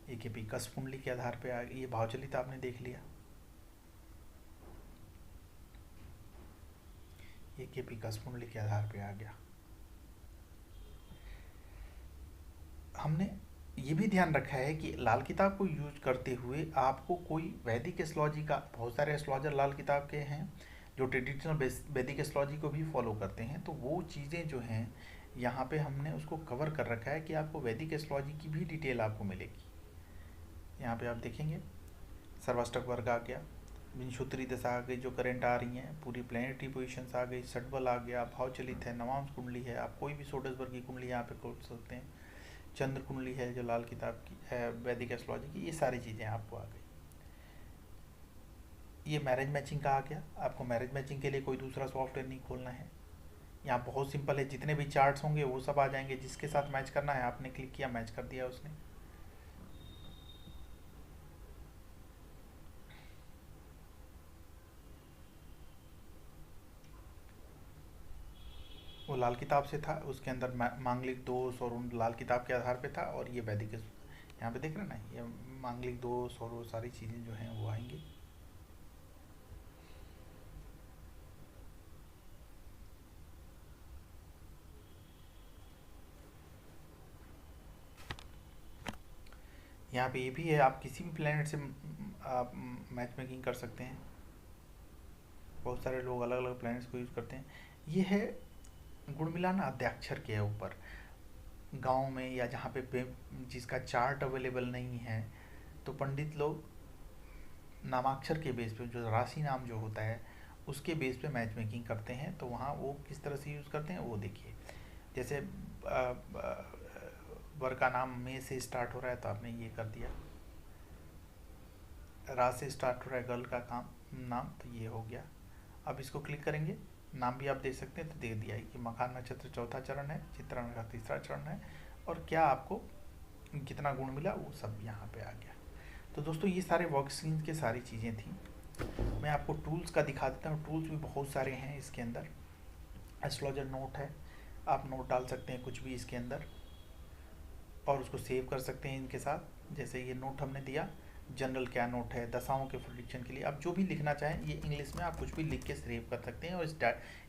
एक केपी कस्प कुंडली के आधार पे आ गई, ये भावचलित आपने देख लिया, ये केपी कस्प कुंडली के आधार पे आ गया। हमने ये भी ध्यान रखा है कि लाल किताब को यूज करते हुए आपको कोई वैदिक एस्ट्रोलॉजी का, बहुत सारे एस्ट्रोलॉजर लाल किताब के हैं जो ट्रेडिशनल वैदिक एस्ट्रोलॉजी को भी फॉलो करते हैं, तो वो चीज़ें जो हैं यहाँ पे हमने उसको कवर कर रखा है कि आपको वैदिक एस्ट्रोलॉजी की भी डिटेल आपको मिलेगी। यहाँ पे आप देखेंगे सर्वाष्टक वर्ग आ गया, विंशोत्तरी दशा आ गई जो करंट आ रही हैं, पूरी प्लैनेटरी पोजीशंस आ गई, षटबल आ गया, भावचलित है, नवांश कुंडली है, आप कोई भी षोडश वर्ग की कुंडली यहाँ पे खोल सकते हैं, चंद्र कुंडली है जो लाल किताब की है वैदिक एस्ट्रोलॉजी की, ये सारी चीज़ें आपको आ गई। ये मैरिज मैचिंग का आ गया, आपको मैरिज मैचिंग के लिए कोई दूसरा सॉफ्टवेयर नहीं खोलना है, यहाँ बहुत सिंपल है, जितने भी चार्ट्स होंगे वो सब आ जाएंगे, जिसके साथ मैच करना है आपने क्लिक किया, मैच कर दिया उसने। वो लाल किताब से था, उसके अंदर मांगलिक दोष और उन लाल किताब के आधार पे था, और ये वैदिक यहाँ पे देख रहे हैं ना, ये मांगलिक दोष और वो सारी चीज़ें जो हैं वो आएंगी। यहाँ पे ये भी है, आप किसी भी प्लेनेट से आप मैच मेकिंग कर सकते हैं। बहुत सारे लोग अलग अलग प्लैनेट्स को यूज़ करते हैं। ये है गुण मिलाना अद्याक्षर के ऊपर। गांव में या जहाँ पे जिसका चार्ट अवेलेबल नहीं है, तो पंडित लोग नामाक्षर के बेस पे, जो राशि नाम जो होता है उसके बेस पे मैच मेकिंग करते हैं। तो वहाँ वो किस तरह से यूज़ करते हैं वो देखिए। जैसे वर का नाम मे से स्टार्ट हो रहा है तो आपने ये कर दिया, रा से स्टार्ट हो रहा है गर्ल का नाम, तो ये हो गया। अब इसको क्लिक करेंगे, नाम भी आप दे सकते हैं, तो दे दिया कि मघा नक्षत्र चौथा चरण है, चित्रा नक्षत्र तीसरा चरण है, और क्या आपको कितना गुण मिला वो सब यहाँ पे आ गया। तो दोस्तों ये सारे वर्कस्क्रीन के सारी चीज़ें थी। मैं आपको टूल्स का दिखा देता हूँ। टूल्स भी बहुत सारे हैं इसके अंदर। एस्ट्रोलॉजर नोट है, आप नोट डाल सकते हैं कुछ भी इसके अंदर और उसको सेव कर सकते हैं इनके साथ। जैसे ये नोट हमने दिया, जनरल क्या नोट है, दशाओं के प्रेडिक्शन के लिए आप जो भी लिखना चाहें, ये इंग्लिश में आप कुछ भी लिख के सेव कर सकते हैं और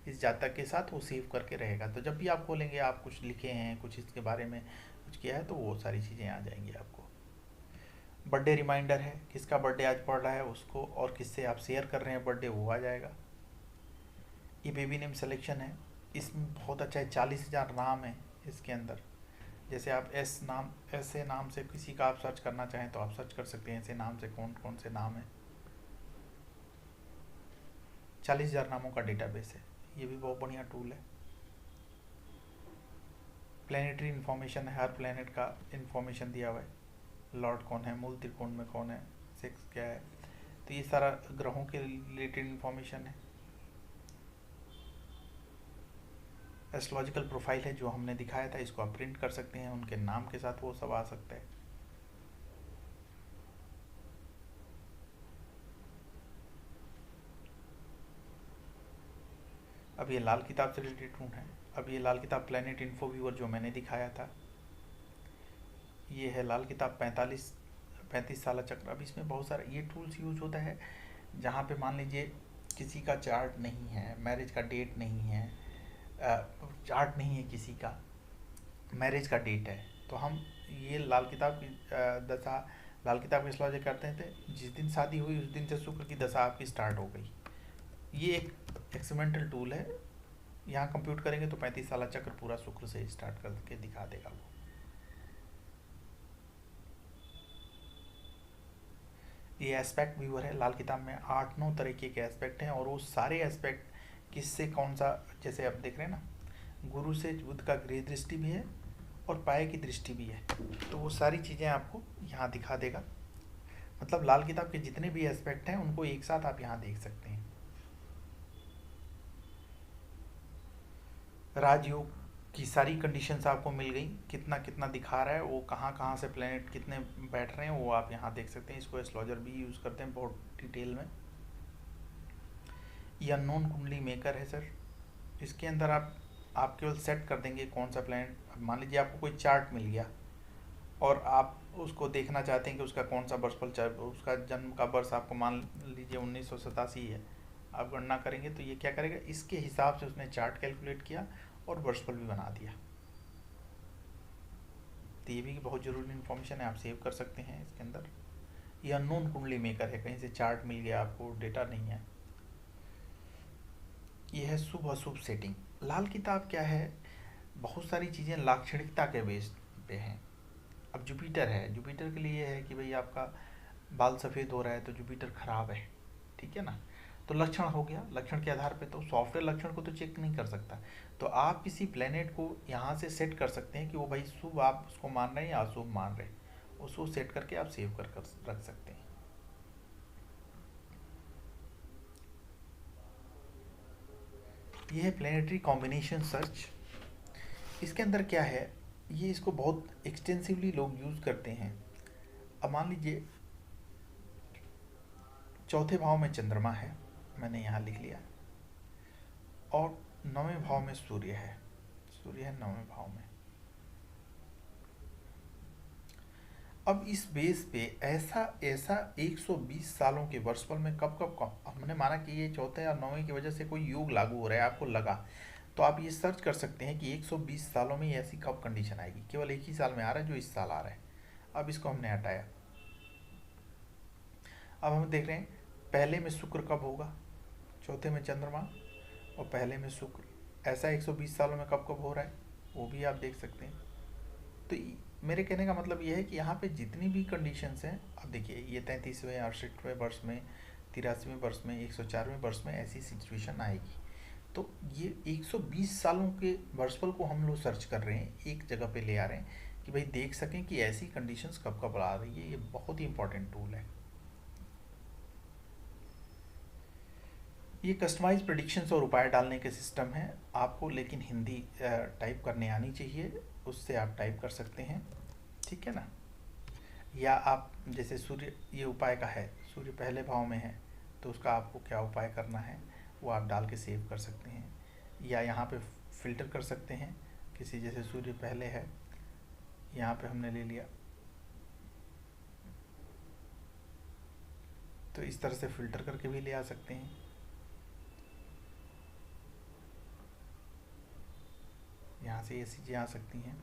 इस जातक के साथ वो सेव करके रहेगा। तो जब भी आप खोलेंगे, आप कुछ लिखे हैं, कुछ इसके बारे में कुछ किया है, तो वो सारी चीज़ें आ जाएंगी आपको। बर्थडे रिमाइंडर है, किसका बर्थडे आज पड़ रहा है उसको, और किससे आप शेयर कर रहे हैं बर्थडे, वो आ जाएगा। ये बेबी नेम सिलेक्शन है, इसमें बहुत अच्छा है, 40,000 नाम है इसके अंदर। जैसे आप ऐसे नाम से किसी का आप सर्च करना चाहें तो आप सर्च कर सकते हैं, ऐसे नाम से कौन कौन से नाम है। 40,000 नामों का डेटाबेस है, ये भी बहुत बढ़िया टूल है। प्लानिटरी इन्फॉर्मेशन है, हर प्लेनेट का इन्फॉर्मेशन दिया हुआ है, लॉर्ड कौन है, मूल त्रिकोण में कौन है, सेक्स क्या है, तो ये सारा ग्रहों के रिलेटेड इन्फॉर्मेशन है। एस्ट्रोलॉजिकल प्रोफाइल है, जो हमने दिखाया था, इसको आप प्रिंट कर सकते हैं, उनके नाम के साथ वो सब आ सकता है। अब ये लाल किताब से रिलेटेड टूल है। अब ये लाल किताब प्लेनेट इन्फो व्यूअर जो मैंने दिखाया था, ये है लाल किताब 35 साला चक्र। अब इसमें बहुत सारा ये टूल्स यूज होता है जहाँ पे मान लीजिए किसी का चार्ट नहीं है, मैरिज का डेट नहीं है, चार्ट नहीं है किसी का, मैरिज का डेट है, तो हम ये लाल किताब की दशा, लाल किताब की एस्ट्रोलॉजी करते थे। जिस दिन शादी हुई उस दिन से शुक्र की दशा आपकी स्टार्ट हो गई। ये एक एक्सपेरिमेंटल टूल है, यहाँ कंप्यूट करेंगे तो 35 साला चक्र पूरा शुक्र से स्टार्ट करके दिखा देगा वो। ये एस्पेक्ट व्यूअर है, लाल किताब में 8-9 तरीके के एस्पेक्ट हैं, और वो सारे एस्पेक्ट किससे कौन सा, जैसे आप देख रहे हैं ना, गुरु से बुध का गृह दृष्टि भी है और पाए की दृष्टि भी है, तो वो सारी चीज़ें आपको यहाँ दिखा देगा। मतलब लाल किताब के जितने भी एस्पेक्ट हैं उनको एक साथ आप यहाँ देख सकते हैं। राजयोग की सारी कंडीशंस आपको मिल गई, कितना कितना दिखा रहा है वो, कहाँ कहाँ से प्लेनेट कितने बैठ रहे हैं वो आप यहाँ देख सकते हैं। इसको एस्ट्रोलॉजर भी यूज़ करते हैं बहुत डिटेल में। ये अननोन कुंडली मेकर है सर, इसके अंदर आप केवल सेट कर देंगे कौन सा प्लेनेट। मान लीजिए आपको कोई चार्ट मिल गया और आप उसको देखना चाहते हैं कि उसका कौन सा वर्षफल, चाहे उसका जन्म का वर्ष आपको मान लीजिए 1987 है, आप गणना करेंगे तो ये क्या करेगा, इसके हिसाब से उसने चार्ट कैलकुलेट किया और वर्षफल भी बना दिया। तो ये भी बहुत ज़रूरी इन्फॉर्मेशन है, आप सेव कर सकते हैं इसके अंदर। ये अननोन कुंडली मेकर है, कहीं से चार्ट मिल गया आपको, डेटा नहीं है। ये है शुभ अशुभ सेटिंग। लाल किताब क्या है, बहुत सारी चीज़ें लाक्षणिकता के बेस पे हैं। अब जुपिटर है, जुपिटर के लिए है कि भाई आपका बाल सफ़ेद हो रहा है तो जुपिटर खराब है, ठीक है ना, तो लक्षण हो गया, लक्षण के आधार पे तो सॉफ्टवेयर लक्षण को तो चेक नहीं कर सकता, तो आप किसी प्लेनेट को यहाँ से सेट कर सकते हैं कि वो भाई शुभ आप उसको मान रहे हैं या अशुभ मान रहे हैं, उसको सेट करके आप सेव कर रख सकते हैं। ये है प्लेनेटरी कॉम्बिनेशन सर्च। इसके अंदर क्या है, ये इसको बहुत एक्सटेंसिवली लोग यूज़ करते हैं। अब मान लीजिए चौथे भाव में चंद्रमा है, मैंने यहाँ लिख लिया, और 9वें भाव में सूर्य है, सूर्य है 9वें भाव में। अब इस बेस पे ऐसा 120 सालों के वर्षफल में कब हमने माना कि ये चौथे और 9वें की वजह से कोई योग लागू हो रहा है, आपको लगा, तो आप ये सर्च कर सकते हैं कि 120 सालों में ऐसी कब कंडीशन आएगी। केवल एक ही साल में आ रहा है जो इस साल आ रहा है। अब इसको हमने हटाया। अब हम देख रहे हैं पहले में शुक्र कब होगा, चौथे में चंद्रमा और पहले में शुक्र, ऐसा 120 सालों में कब कब हो रहा है वो भी आप देख सकते हैं। तो मेरे कहने का मतलब ये है कि यहाँ पे जितनी भी कंडीशंस हैं, अब देखिए ये 33वें 68वें वर्ष में, 83वें वर्ष में, 104वें वर्ष में ऐसी सिचुएशन आएगी। तो ये 120 सालों के वर्षफल को हम लोग सर्च कर रहे हैं, एक जगह पे ले आ रहे हैं कि भाई देख सकें कि ऐसी कंडीशंस कब कब आ रही है। ये बहुत ही इंपॉर्टेंट टूल है। ये कस्टमाइज प्रेडिक्शंस और उपाय डालने के सिस्टम है आपको, लेकिन हिंदी टाइप करने आनी चाहिए, उससे आप टाइप कर सकते हैं, ठीक है ना। या आप जैसे सूर्य, ये उपाय का है, सूर्य पहले भाव में है तो उसका आपको क्या उपाय करना है वो आप डाल के सेव कर सकते हैं। या यहाँ पे फिल्टर कर सकते हैं, किसी जैसे सूर्य पहले है, यहाँ पे हमने ले लिया, तो इस तरह से फिल्टर करके भी ले आ सकते हैं। यहाँ से ये चीज़ें आ सकती हैं।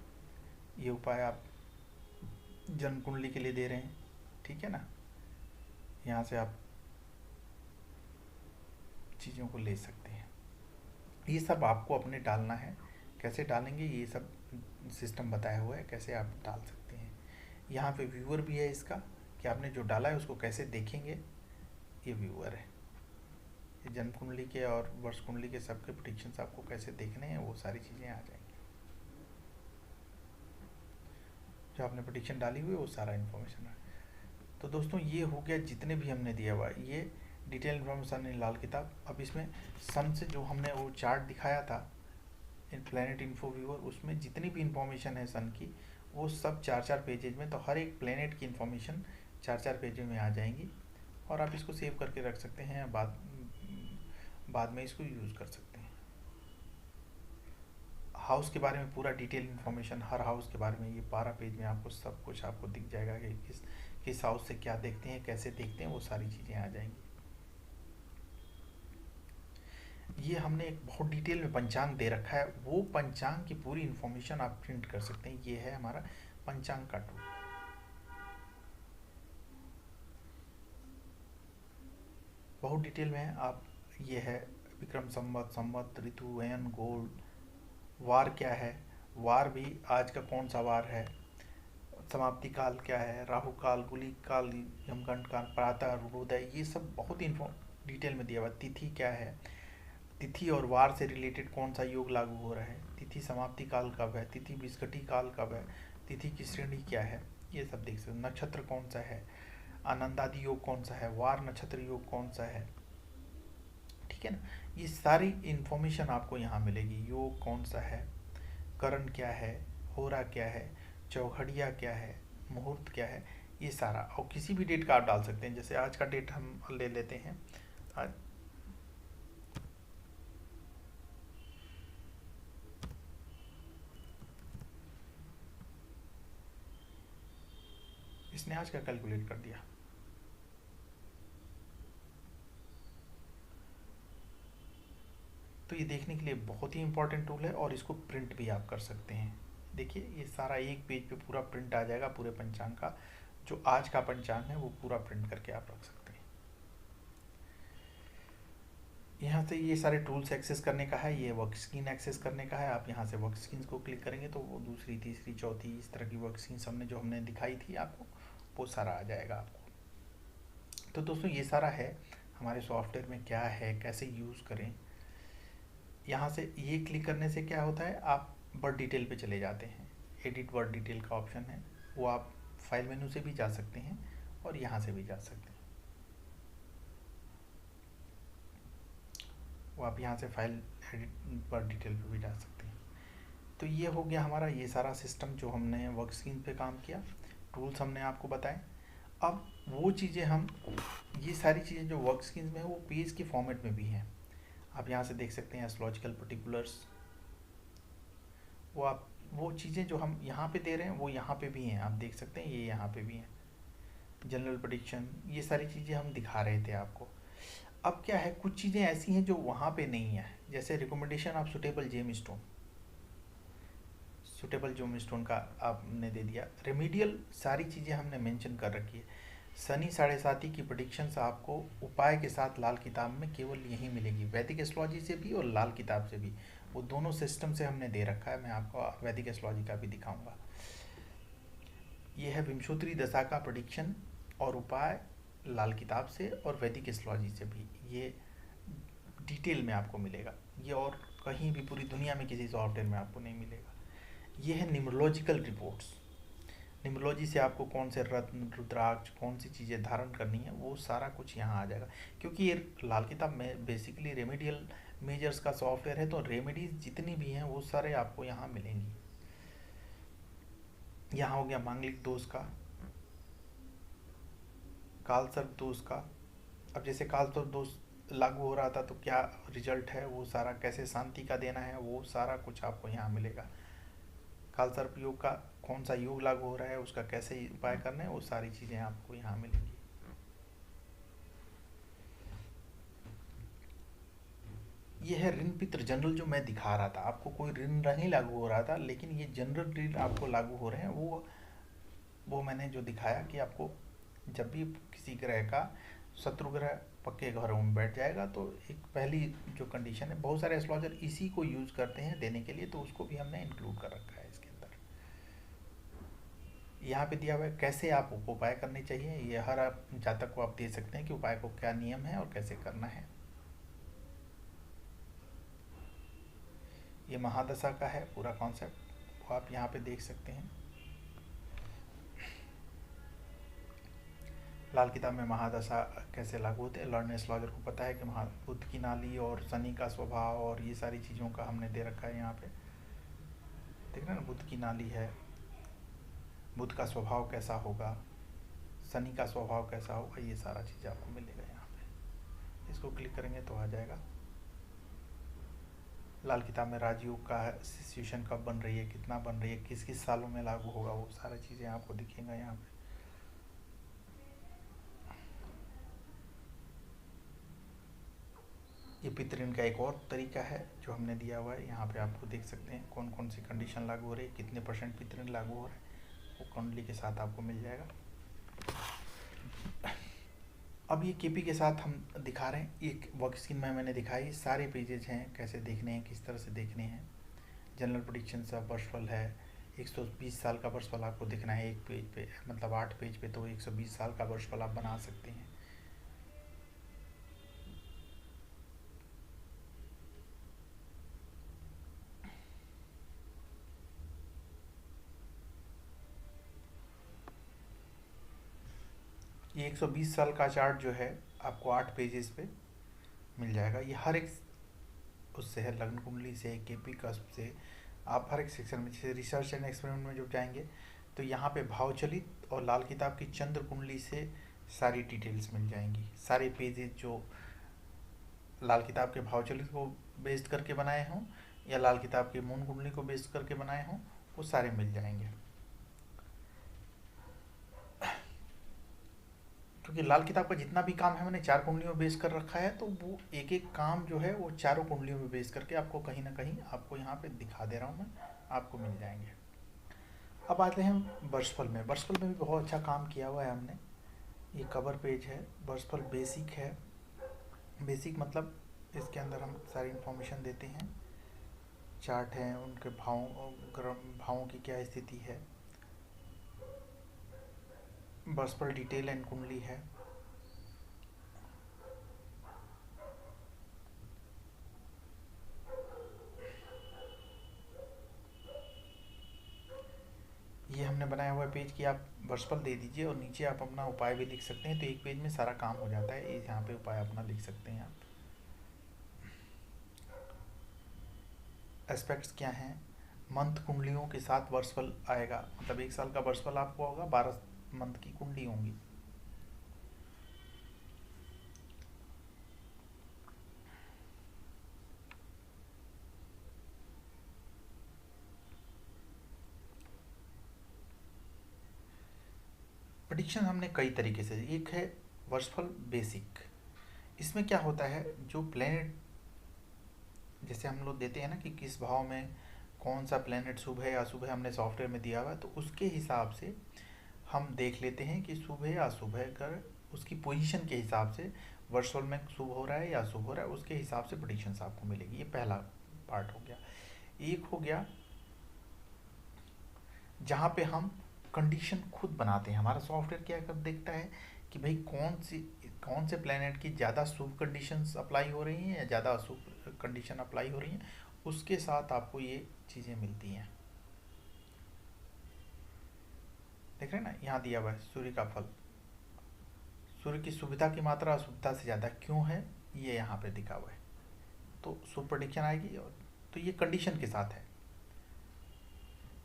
ये उपाय आप जन्म कुंडली के लिए दे रहे हैं, ठीक है ना। यहाँ से आप चीज़ों को ले सकते हैं। ये सब आपको अपने डालना है, कैसे डालेंगे ये सब सिस्टम बताया हुआ है, कैसे आप डाल सकते हैं। यहाँ पे व्यूअर भी है इसका, कि आपने जो डाला है उसको कैसे देखेंगे, ये व्यूअर है। ये जन्म कुंडली के और वर्ष कुंडली के सबके प्रेडिक्शंस आपको कैसे देखने हैं वो सारी चीज़ें आ जाएंगी। जो आपने प्रेडिक्शन डाली हुई है वो सारा इन्फॉर्मेशन है। तो दोस्तों ये हो गया जितने भी हमने दिया हुआ, ये डिटेल इन्फॉर्मेशन इन लाल किताब। अब इसमें सन से जो हमने वो चार्ट दिखाया था इन प्लैनेट इन्फो व्यूअर, उसमें जितनी भी इंफॉर्मेशन है सन की वो सब 4-4 पेजेज में, तो हर एक प्लैनेट की इंफॉर्मेशन 4-4 पेजेज में आ जाएंगी और आप इसको सेव करके रख सकते हैं, बाद में इसको यूज़ कर सकते हैं। हाउस के बारे में पूरा डिटेल इन्फॉर्मेशन, हर हाउस के बारे में ये 12 पेज में आपको सब कुछ आपको दिख जाएगा कि किस हाउस से क्या देखते हैं, कैसे देखते हैं, वो सारी चीज़ें आ जाएंगी। ये हमने एक बहुत डिटेल में पंचांग दे रखा है, वो पंचांग की पूरी इन्फॉर्मेशन आप प्रिंट कर सकते हैं। ये है हमारा पंचांग का टूल। बहुत डिटेल में है। आप ये है विक्रम संवत, संवत, ऋतु, अयन, गोल्ड, वार क्या है, वार भी आज का कौन सा वार है, समाप्ति काल क्या है, राहु काल, गुलिक काल, यमगंड काल, प्रातः, अरुणोदय, ये सब बहुत ही डिटेल में दिया हुआ। तिथि क्या है, तिथि और वार से रिलेटेड कौन सा योग लागू हो रहा है, तिथि समाप्ति काल कब है, तिथि विस्कटी काल कब है, तिथि की श्रेणी क्या है, ये सब देख सकते। नक्षत्र कौन सा है, आनंदादि योग कौन सा है, वार नक्षत्र योग कौन सा है, ठीक है ना। ये सारी इंफॉर्मेशन आपको यहाँ मिलेगी। योग कौन सा है, करण क्या है, होरा क्या है, चौघड़िया क्या है, मुहूर्त क्या है, ये सारा। और किसी भी डेट का आप डाल सकते हैं, जैसे आज का डेट हम ले लेते हैं। आज इसने आज का कैलकुलेट कर दिया। तो ये देखने के लिए बहुत ही इंपॉर्टेंट टूल है और इसको प्रिंट भी आप कर सकते हैं। देखिए ये सारा एक पेज पे पूरा प्रिंट आ जाएगा पूरे पंचांग का। जो आज का पंचांग है वो पूरा प्रिंट करके आप रख सकते हैं। यहाँ से ये सारे टूल्स एक्सेस करने का है, ये वर्क स्क्रीन एक्सेस करने का है। आप यहाँ से वर्क स्क्रीन को क्लिक करेंगे तो वो दूसरी, तीसरी, चौथी, इस तरह की वर्क स्क्रीन जो हमने दिखाई थी आपको, वो सारा आ जाएगा आपको। तो दोस्तों ये सारा है हमारे सॉफ्टवेयर में, क्या है, कैसे यूज़ करें। यहाँ से ये क्लिक करने से क्या होता है, आप वर्ड डिटेल पे चले जाते हैं। एडिट वर्ड डिटेल का ऑप्शन है, वो आप फाइल मेनू से भी जा सकते हैं और यहाँ से भी जा सकते हैं। वो आप यहाँ से फाइल एडिट वर्ड डिटेल पे भी जा सकते हैं। तो ये हो गया हमारा ये सारा सिस्टम जो हमने वर्क स्क्रीन पे काम किया, टूल्स हमने आपको बताए। अब वो चीज़ें हम, ये सारी चीज़ें जो वर्क स्क्रीन में है वो पेज के फॉर्मेट में भी हैं। आप यहाँ से देख सकते हैं एस्ट्रोलॉजिकल पर्टिकुलर्स, वो चीज़ें जो हम यहाँ पे दे रहे हैं वो यहाँ पे भी हैं, आप देख सकते हैं ये यहाँ पे भी हैं। जनरल प्रेडिक्शन, ये सारी चीज़ें हम दिखा रहे थे आपको। अब क्या है, कुछ चीज़ें ऐसी हैं जो वहाँ पे नहीं है, जैसे recommendation of suitable gemstone, suitable gemstone का आपने दे दिया। रेमेडियल सारी चीज़ें हमने मेंशन कर रखी है। शनि साढ़े साथी की प्रिडिक्शंस आपको उपाय के साथ लाल किताब में केवल यही मिलेगी, वैदिक एस्ट्रोलॉजी से भी और लाल किताब से भी। वो दोनों सिस्टम से हमने दे रखा है, मैं आपको वैदिक एस्ट्रोलॉजी का भी दिखाऊंगा। ये है विंशोत्तरी दशा का प्रिडिक्शन और उपाय लाल किताब से और वैदिक एस्ट्रोलॉजी से भी, ये डिटेल में आपको मिलेगा। ये और कहीं भी पूरी दुनिया में किसी सॉफ्टवेयर में आपको नहीं मिलेगा। ये है न्यूमरोलॉजिकल रिपोर्ट्स। न्यूमरोलॉजी से आपको कौन से रत्न रुद्राक्ष कौन सी चीज़ें धारण करनी है वो सारा कुछ यहाँ आ जाएगा, क्योंकि ये लाल किताब में बेसिकली रेमेडियल मेजर्स का सॉफ्टवेयर है, तो रेमेडीज जितनी भी हैं वो सारे आपको यहाँ मिलेंगी। यहाँ हो गया मांगलिक दोष का, काल सर्प दोष का। अब जैसे काल सर्प दोष लागू हो रहा था तो क्या रिजल्ट है वो सारा, कैसे शांति का देना है वो सारा कुछ आपको यहाँ मिलेगा। काल सर्प योग का कौन सा योग लागू हो रहा है, उसका कैसे उपाय करना है, वो सारी चीज़ें आपको यहाँ मिलेंगी। ये है ऋण पित्र जनरल जो मैं दिखा रहा था आपको, कोई ऋण नहीं लागू हो रहा था, लेकिन ये जनरल ऋण आपको लागू हो रहे हैं। वो मैंने जो दिखाया कि आपको जब भी किसी ग्रह का शत्रु ग्रह पक्के घरों में बैठ जाएगा तो एक पहली जो कंडीशन है, बहुत सारे एस्ट्रोलॉजर इसी को यूज करते हैं देने के लिए, तो उसको भी हमने इंक्लूड कर रखा है इसके अंदर। यहाँ पे दिया हुआ है कैसे आप उपाय करने चाहिए, ये हर आप जातक को आप दे सकते हैं कि उपाय को क्या नियम है और कैसे करना है। ये महादशा का है पूरा कॉन्सेप्ट, वो आप यहाँ पे देख सकते हैं। लाल किताब में महादशा कैसे लागू होते हैं, लर्न एस्ट्रोलॉजर को पता है कि बुध की नाली और शनि का स्वभाव और ये सारी चीज़ों का हमने दे रखा है यहाँ पे। देख रहे हैं ना, बुध की नाली है, बुध का स्वभाव कैसा होगा, शनि का स्वभाव कैसा होगा, ये सारा चीज़ आपको मिलेगा यहाँ पे। इसको क्लिक करेंगे तो आ जाएगा। लाल किताब में राजयोग का सिचुएशन कब बन रही है, कितना बन रही है, किस किस सालों में लागू होगा, वो सारी चीज़ें आपको दिखेंगे यहाँ पे। ये पितृण का एक और तरीका है जो हमने दिया हुआ है, यहाँ पे आपको देख सकते हैं कौन कौन सी कंडीशन लागू हो रही है, कितने % पितृण लागू हो रहे हैं, वो कुंडली के साथ आपको मिल जाएगा। अब ये केपी के साथ हम दिखा रहे हैं, एक वर्क स्क्रीन में मैंने दिखाई, सारे पेजेज हैं कैसे देखने हैं, किस तरह से देखने हैं। जनरल प्रेडिक्शन का वर्षफल है, 120 साल का वर्षफल आपको दिखना है एक पेज पे, मतलब 8 पेज पे, तो 120 साल का वर्षफल आप बना सकते हैं। ये 120 साल का चार्ट जो है आपको 8 पेजेस पे मिल जाएगा। ये हर एक उससे है, लग्न कुंडली से, केपी कस्प से, आप हर एक सेक्शन में, जैसे रिसर्च एंड एक्सपेरिमेंट में जब जाएंगे तो यहाँ पे भावचलित और लाल किताब की चंद्र कुंडली से सारी डिटेल्स मिल जाएंगी। सारे पेजेस जो लाल किताब के भावचलित को बेस्ड करके बनाए हों या लाल किताब के मून कुंडली को बेस्ड करके बनाए हों, वो सारे मिल जाएंगे। क्योंकि लाल किताब का जितना भी काम है मैंने 4 कुंडलियों में बेस कर रखा है, तो वो एक एक काम जो है वो चारों कुंडलियों में बेस करके आपको कहीं ना कहीं आपको यहाँ पे दिखा दे रहा हूँ मैं, आपको मिल जाएंगे। अब आते हैं वर्षफल में। वर्षफल में भी बहुत अच्छा काम किया हुआ है हमने। ये कवर पेज है, वर्षफल बेसिक है। बेसिक मतलब इसके अंदर हम सारी इन्फॉर्मेशन देते हैं, चार्ट हैं, उनके भावों की क्या स्थिति है, वर्षफल डिटेल एंड कुंडली है। ये हमने बनाया हुआ पेज कि आप वर्षफल दे दीजिए और नीचे आप अपना उपाय भी लिख सकते हैं, तो एक पेज में सारा काम हो जाता है। यहाँ पे उपाय अपना लिख सकते हैं आप। एस्पेक्ट्स क्या हैं, मंथ कुंडलियों के साथ वर्षफल आएगा, मतलब 1 साल का वर्षफल आपको होगा, 12 मंथ की कुंडली होंगी। प्रेडिक्शन हमने कई तरीके से, एक है वर्षफल बेसिक। इसमें क्या होता है, जो प्लेनेट जैसे हम लोग देते हैं ना कि किस भाव में कौन सा प्लेनेट शुभ है या अशुभ है, हमने सॉफ्टवेयर में दिया हुआ है, तो उसके हिसाब से हम देख लेते हैं कि शुभ है या अशुभ है, कर उसकी पोजीशन के हिसाब से वर्चुअल में शुभ हो रहा है या अशुभ हो रहा है, उसके हिसाब से प्रेडिक्शंस आपको मिलेगी। ये पहला पार्ट हो गया। एक हो गया जहाँ पे हम कंडीशन खुद बनाते हैं। हमारा सॉफ्टवेयर क्या कर देखता है कि भाई कौन से प्लेनेट की ज़्यादा शुभ कंडीशंस अप्लाई हो रही हैं या ज़्यादा अशुभ कंडीशन अप्लाई हो रही हैं, उसके साथ आपको ये चीज़ें मिलती हैं। देख रहे हैं ना, यहाँ दिया हुआ है सूर्य का फल, सूर्य की शुभता की मात्रा अशुभता से ज़्यादा क्यों है, ये यहाँ पे दिखा हुआ है, तो शुभ प्रेडिक्शन आएगी। और तो ये कंडीशन के साथ है।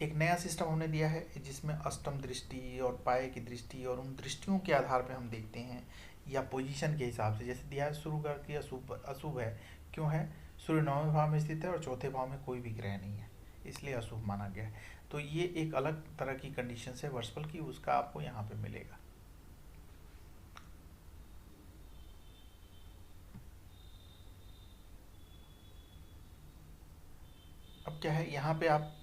एक नया सिस्टम हमने दिया है जिसमें अष्टम दृष्टि और पाए की दृष्टि, और उन दृष्टियों के आधार पे हम देखते हैं, या पोजीशन के हिसाब से। जैसे दिया है शुरू करके अशुभ अशुभ है, क्यों है, सूर्य 9वें भाव में स्थित है और चौथे भाव में कोई भी ग्रह नहीं है, इसलिए अशुभ माना गया है। तो ये एक अलग तरह की कंडीशन है वर्चुअल की, उसका आपको यहाँ पे मिलेगा। अब क्या है, यहाँ पे आप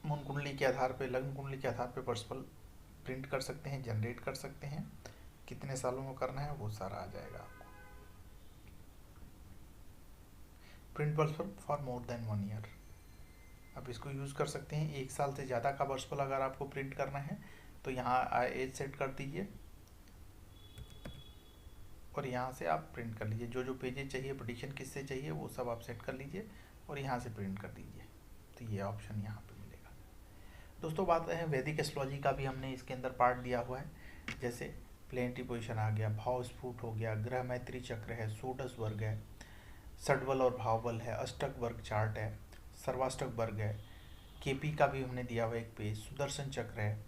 मून कुंडली के आधार पे, लग्न कुंडली के आधार पे वर्चुअल प्रिंट कर सकते हैं, जनरेट कर सकते हैं। कितने सालों में करना है वो सारा आ जाएगा आपको। Print virtual for more than 1 year, आप इसको यूज़ कर सकते हैं। 1 साल से ज़्यादा का वर्चुअल अगर आपको प्रिंट करना है तो यहाँ एज सेट कर दीजिए और यहाँ से आप प्रिंट कर लीजिए। जो जो पेजेस चाहिए, प्रेडिक्शन किससे चाहिए, वो सब आप सेट कर लीजिए और यहाँ से प्रिंट कर दीजिए। तो ये ऑप्शन यहाँ पे मिलेगा। दोस्तों बात है वैदिक एस्ट्रोलॉजी का भी हमने इसके अंदर पार्ट दिया हुआ है। जैसे प्लेनेटरी पोजीशन आ गया, भाव स्फुट हो गया, ग्रह मैत्री चक्र है, षोडश वर्ग है, षडबल और भावबल है, अष्टक वर्ग चार्ट है, सर्वाष्टक वर्ग है, केपी का भी हमने दिया हुआ एक पेज, सुदर्शन चक्र है,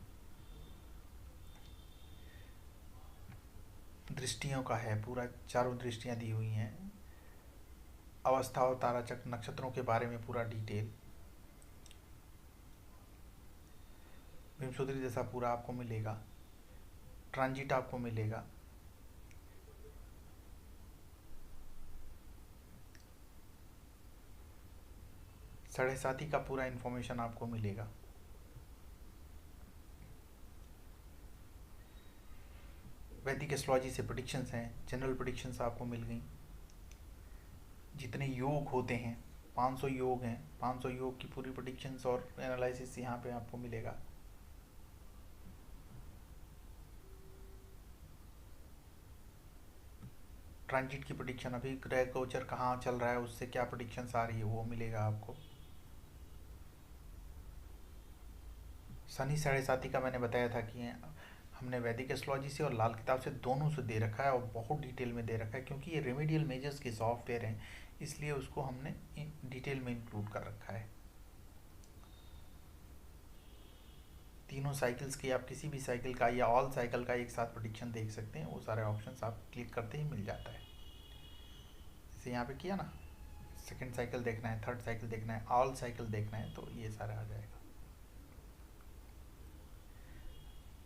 दृष्टियों का है, पूरा चारों दृष्टियां दी हुई हैं, अवस्था और तारा चक्र नक्षत्रों के बारे में पूरा डिटेल, विंशोत्तरी दशा पूरा आपको मिलेगा, ट्रांजिट आपको मिलेगा, साढ़े साथी का पूरा इन्फॉर्मेशन आपको मिलेगा। वैदिक एस्ट्रोलॉजी से प्रेडिक्शंस हैं, जनरल प्रेडिक्शंस आपको मिल गई। जितने योग होते हैं 500 योग हैं, 500 योग की पूरी प्रेडिक्शंस और एनालिसिस यहाँ पे आपको मिलेगा। ट्रांजिट की प्रेडिक्शन, अभी ग्रह गोचर कहाँ चल रहा है, उससे क्या प्रेडिक्शंस आ रही है वो मिलेगा आपको। शनि साढ़े साथी का मैंने बताया था कि हमने वैदिक एस्ट्रोलॉजी से और लाल किताब से दोनों से दे रखा है और बहुत डिटेल में दे रखा है, क्योंकि ये रेमेडियल मेजर्स के सॉफ्टवेयर हैं, इसलिए उसको हमने डिटेल में इंक्लूड कर रखा है। तीनों साइकिल्स की आप किसी भी साइकिल का या ऑल साइकिल का एक साथ प्रेडिक्शन देख सकते हैं, वो सारे ऑप्शंस आप क्लिक करते ही मिल जाता है। जैसे यहाँ पे किया ना, सेकेंड साइकिल देखना है, थर्ड साइकिल देखना है, ऑल साइकिल देखना है, तो ये सारा आ जाएगा।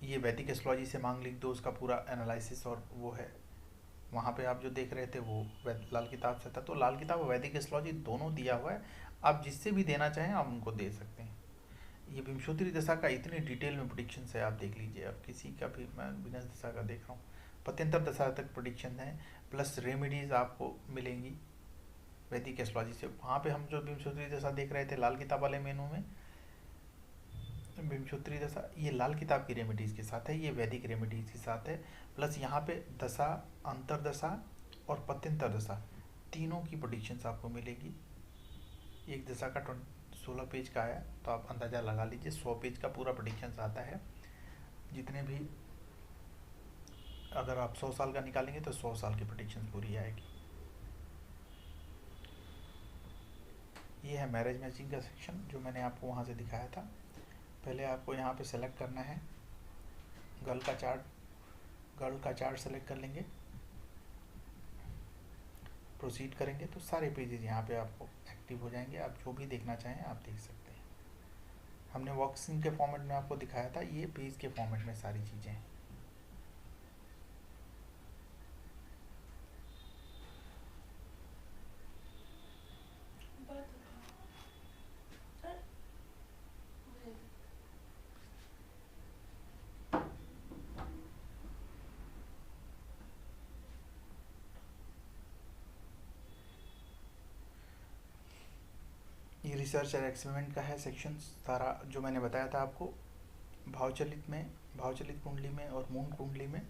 ये वैदिक एस्ट्रोलॉजी से मांग लिख दो, उसका पूरा एनालिसिस और वो है। वहाँ पे आप जो देख रहे थे वो लाल किताब से था, तो लाल किताब और वैदिक एस्ट्रोलॉजी दोनों दिया हुआ है, आप जिससे भी देना चाहें आप उनको दे सकते हैं। ये विंशोत्तरी दशा का इतनी डिटेल में प्रोडिक्शन है, आप देख लीजिए। अब किसी का भी, मैं विनाश दशा का देख रहा हूँ, पत्यंतर दशा तक प्रोडिक्शन है, प्लस रेमेडीज आपको मिलेंगी वैदिक एस्ट्रोलॉजी से। वहाँ पे हम जो विंशोत्तरी दशा देख रहे थे लाल किताब वाले मेनू में, विंशोत्तरी दशा ये लाल किताब की रेमेडीज के साथ है, ये वैदिक रेमेडीज के साथ है। प्लस यहाँ पे दशा, अंतरदशा और पत्यंतर दशा तीनों की प्रोडिक्शंस आपको मिलेगी। एक दशा का 16 पेज का आया, तो आप अंदाज़ा लगा लीजिए 100 पेज का पूरा प्रेडिक्शंस आता है। जितने भी, अगर आप 100 साल का निकालेंगे तो 100 साल की प्रेडिक्शंस पूरी आएगी। ये है मैरिज मैचिंग का सेक्शन जो मैंने आपको वहाँ से दिखाया था। पहले आपको यहाँ पे सेलेक्ट करना है गर्ल का चार्ट सेलेक्ट कर लेंगे, प्रोसीड करेंगे तो सारे पेजेस यहाँ पे आपको एक्टिव हो जाएंगे। आप जो भी देखना चाहें आप देख सकते हैं। हमने वर्कशीट के फॉर्मेट में आपको दिखाया था, ये पेज के फॉर्मेट में सारी चीज़ें हैं। रिसर्च और एक्सपेरिमेंट का है सेक्शन सारा, जो मैंने बताया था आपको। भावचलित कुंडली में और मून कुंडली में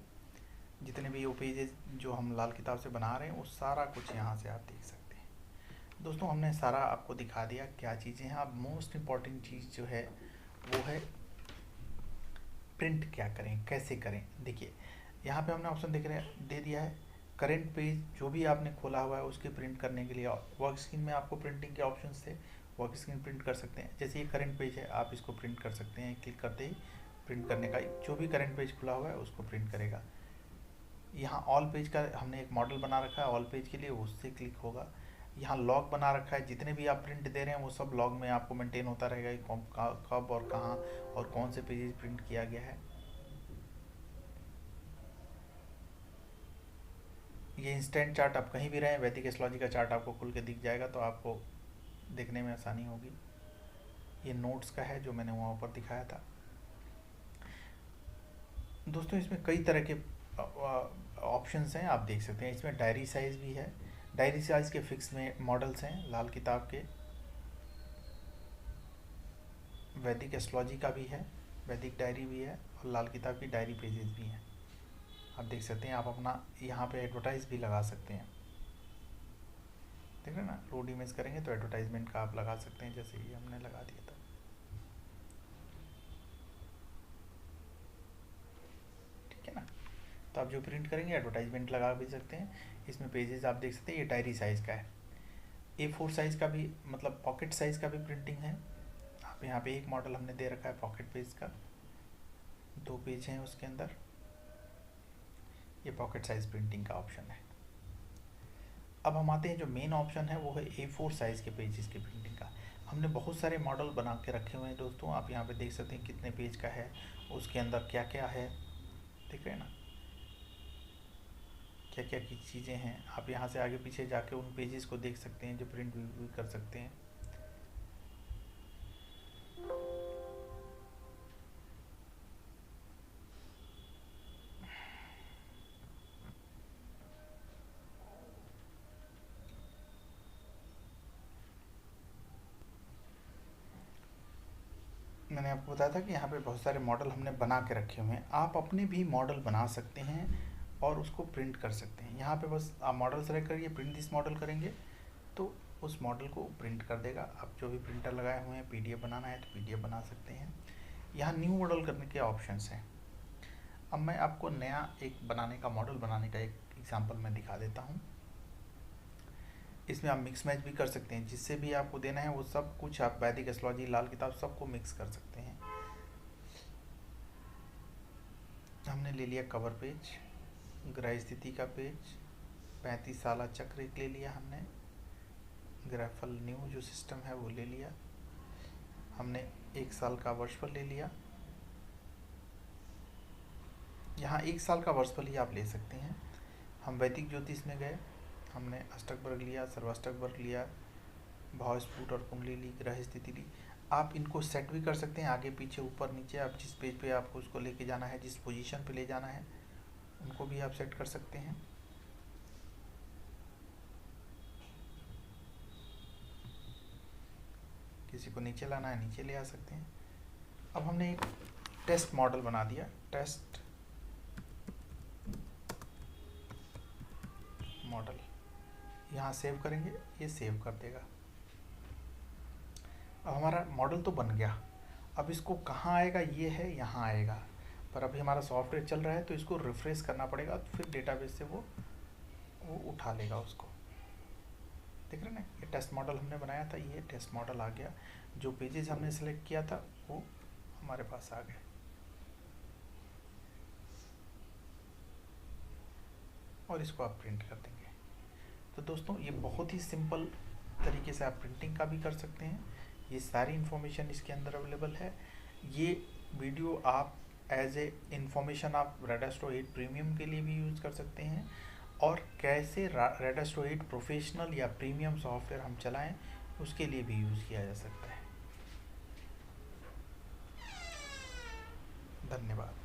जितने भी वो पेजेस जो हम लाल किताब से बना रहे हैं वो सारा कुछ यहाँ से आप देख सकते हैं। दोस्तों हमने सारा आपको दिखा दिया क्या चीज़ें हैं। अब मोस्ट इम्पॉर्टेंट चीज़ जो है वो है प्रिंट क्या करें, कैसे करें। देखिए यहाँ पे हमने ऑप्शन दे दिया है करेंट पेज, जो भी आपने खोला हुआ है उसके प्रिंट करने के लिए वर्क स्क्रीन में आपको प्रिंटिंग के ऑप्शंस थे, वर्क स्क्रीन प्रिंट कर सकते हैं। जैसे ये करेंट पेज है, आप इसको प्रिंट कर सकते हैं, क्लिक करते ही प्रिंट करने का, जो भी करेंट पेज खुला हुआ है उसको प्रिंट करेगा। यहाँ ऑल पेज का हमने एक मॉडल बना रखा है ऑल पेज के लिए, उससे क्लिक होगा। यहाँ लॉग बना रखा है, जितने भी आप प्रिंट दे रहे हैं वो सब लॉग में आपको मेंटेन होता रहेगा कि कब और कहाँ और कौन से पेजेस प्रिंट किया गया है। ये इंस्टेंट चार्ट, आप कहीं भी रहें वैदिक एस्ट्रोलॉजी का चार्ट आपको खुल के दिख जाएगा, तो आपको देखने में आसानी होगी। ये नोट्स का है जो मैंने वहाँ ऊपर दिखाया था। दोस्तों इसमें कई तरह के ऑप्शंस हैं, आप देख सकते हैं। इसमें डायरी साइज भी है, डायरी साइज के फिक्स में मॉडल्स हैं लाल किताब के। वैदिक एस्ट्रोलॉजी का भी है, वैदिक डायरी भी है और लाल किताब की डायरी पेजेस भी हैं, आप देख सकते हैं। आप अपना यहाँ पे एडवर्टाइज भी लगा सकते हैं, देख रहे हैं ना। लोड इमेज करेंगे तो एडवर्टाइजमेंट का आप लगा सकते हैं, जैसे ये हमने लगा दिया था। ठीक है ना, तो आप जो प्रिंट करेंगे एडवर्टाइजमेंट लगा भी सकते हैं। इसमें पेजेस आप देख सकते हैं, ये डायरी साइज़ का है। A4 साइज़ का भी, मतलब पॉकेट साइज़ का भी प्रिंटिंग है। आप यहाँ पे एक मॉडल हमने दे रखा है पॉकेट पेज का, 2 पेज हैं उसके अंदर। ये पॉकेट साइज प्रिंटिंग का ऑप्शन है। अब हम आते हैं, जो मेन ऑप्शन है वो है A4 साइज़ के पेजेस की प्रिंटिंग का। हमने बहुत सारे मॉडल बना के रखे हुए हैं दोस्तों, आप यहाँ पे देख सकते हैं कितने पेज का है, उसके अंदर क्या क्या है, देख रहे हैं ना, क्या क्या की चीज़ें हैं। आप यहाँ से आगे पीछे जाके उन पेजेस को देख सकते हैं जो प्रिंट भी कर सकते हैं। मैंने आपको बताया था कि यहाँ पे बहुत सारे मॉडल हमने बना के रखे हुए हैं, आप अपने भी मॉडल बना सकते हैं और उसको प्रिंट कर सकते हैं। यहाँ पे बस आप मॉडल सेलेक्ट करिए, प्रिंट दिस मॉडल करेंगे तो उस मॉडल को प्रिंट कर देगा। आप जो भी प्रिंटर लगाए हुए हैं, PDF बनाना है तो PDF बना सकते हैं। यहाँ न्यू मॉडल करने के ऑप्शंस हैं। अब मैं आपको नया एक बनाने का, मॉडल बनाने का एक एग्जांपल मैं दिखा देता हूँ। इसमें आप मिक्स मैच भी कर सकते हैं, जिससे भी आपको देना है वो सब कुछ आप वैदिक एस्ट्रोलॉजी, लाल किताब सबको मिक्स कर सकते हैं। हमने ले लिया कवर पेज, ग्रह स्थिति का पेज, 35 साला चक्र एक ले लिया हमने, ग्राफल न्यू जो सिस्टम है वो ले लिया हमने, 1 साल का वर्षफल ले लिया। यहाँ 1 साल का वर्षफल ही आप ले सकते हैं। हम वैदिक ज्योतिष में गए, हमने अष्टक वर्ग लिया, सर्वाष्टक वर्ग लिया, भाव स्फुट और कुंडली ली, ग्रह स्थिति ली। आप इनको सेट भी कर सकते हैं, आगे पीछे ऊपर नीचे, आप जिस पेज पे आपको उसको लेके जाना है, जिस पोजीशन पे ले जाना है उनको भी आप सेट कर सकते हैं। किसी को नीचे लाना है नीचे ले आ सकते हैं। अब हमने एक टेस्ट मॉडल बना दिया, टेस्ट मॉडल, यहाँ सेव करेंगे, ये सेव कर देगा। अब हमारा मॉडल तो बन गया, अब इसको कहाँ आएगा, ये है यहाँ आएगा, पर अभी हमारा सॉफ्टवेयर चल रहा है तो इसको रिफ्रेश करना पड़ेगा, तो फिर डेटाबेस से वो उठा लेगा उसको। देख रहे हैं ना, ये टेस्ट मॉडल हमने बनाया था, ये टेस्ट मॉडल आ गया। जो पेजेस हमने सेलेक्ट किया था वो हमारे पास आ गए। और इसको आप प्रिंट कर देंगे। तो दोस्तों ये बहुत ही सिंपल तरीके से आप प्रिंटिंग का भी कर सकते हैं। ये सारी इन्फॉर्मेशन इसके अंदर अवेलेबल है। ये वीडियो आप एज ए इन्फॉर्मेशन आप रेड एस्ट्रो 8 प्रीमियम के लिए भी यूज़ कर सकते हैं, और कैसे रेड एस्ट्रो 8 प्रोफेशनल या प्रीमियम सॉफ्टवेयर हम चलाएं उसके लिए भी यूज़ किया जा सकता है। धन्यवाद।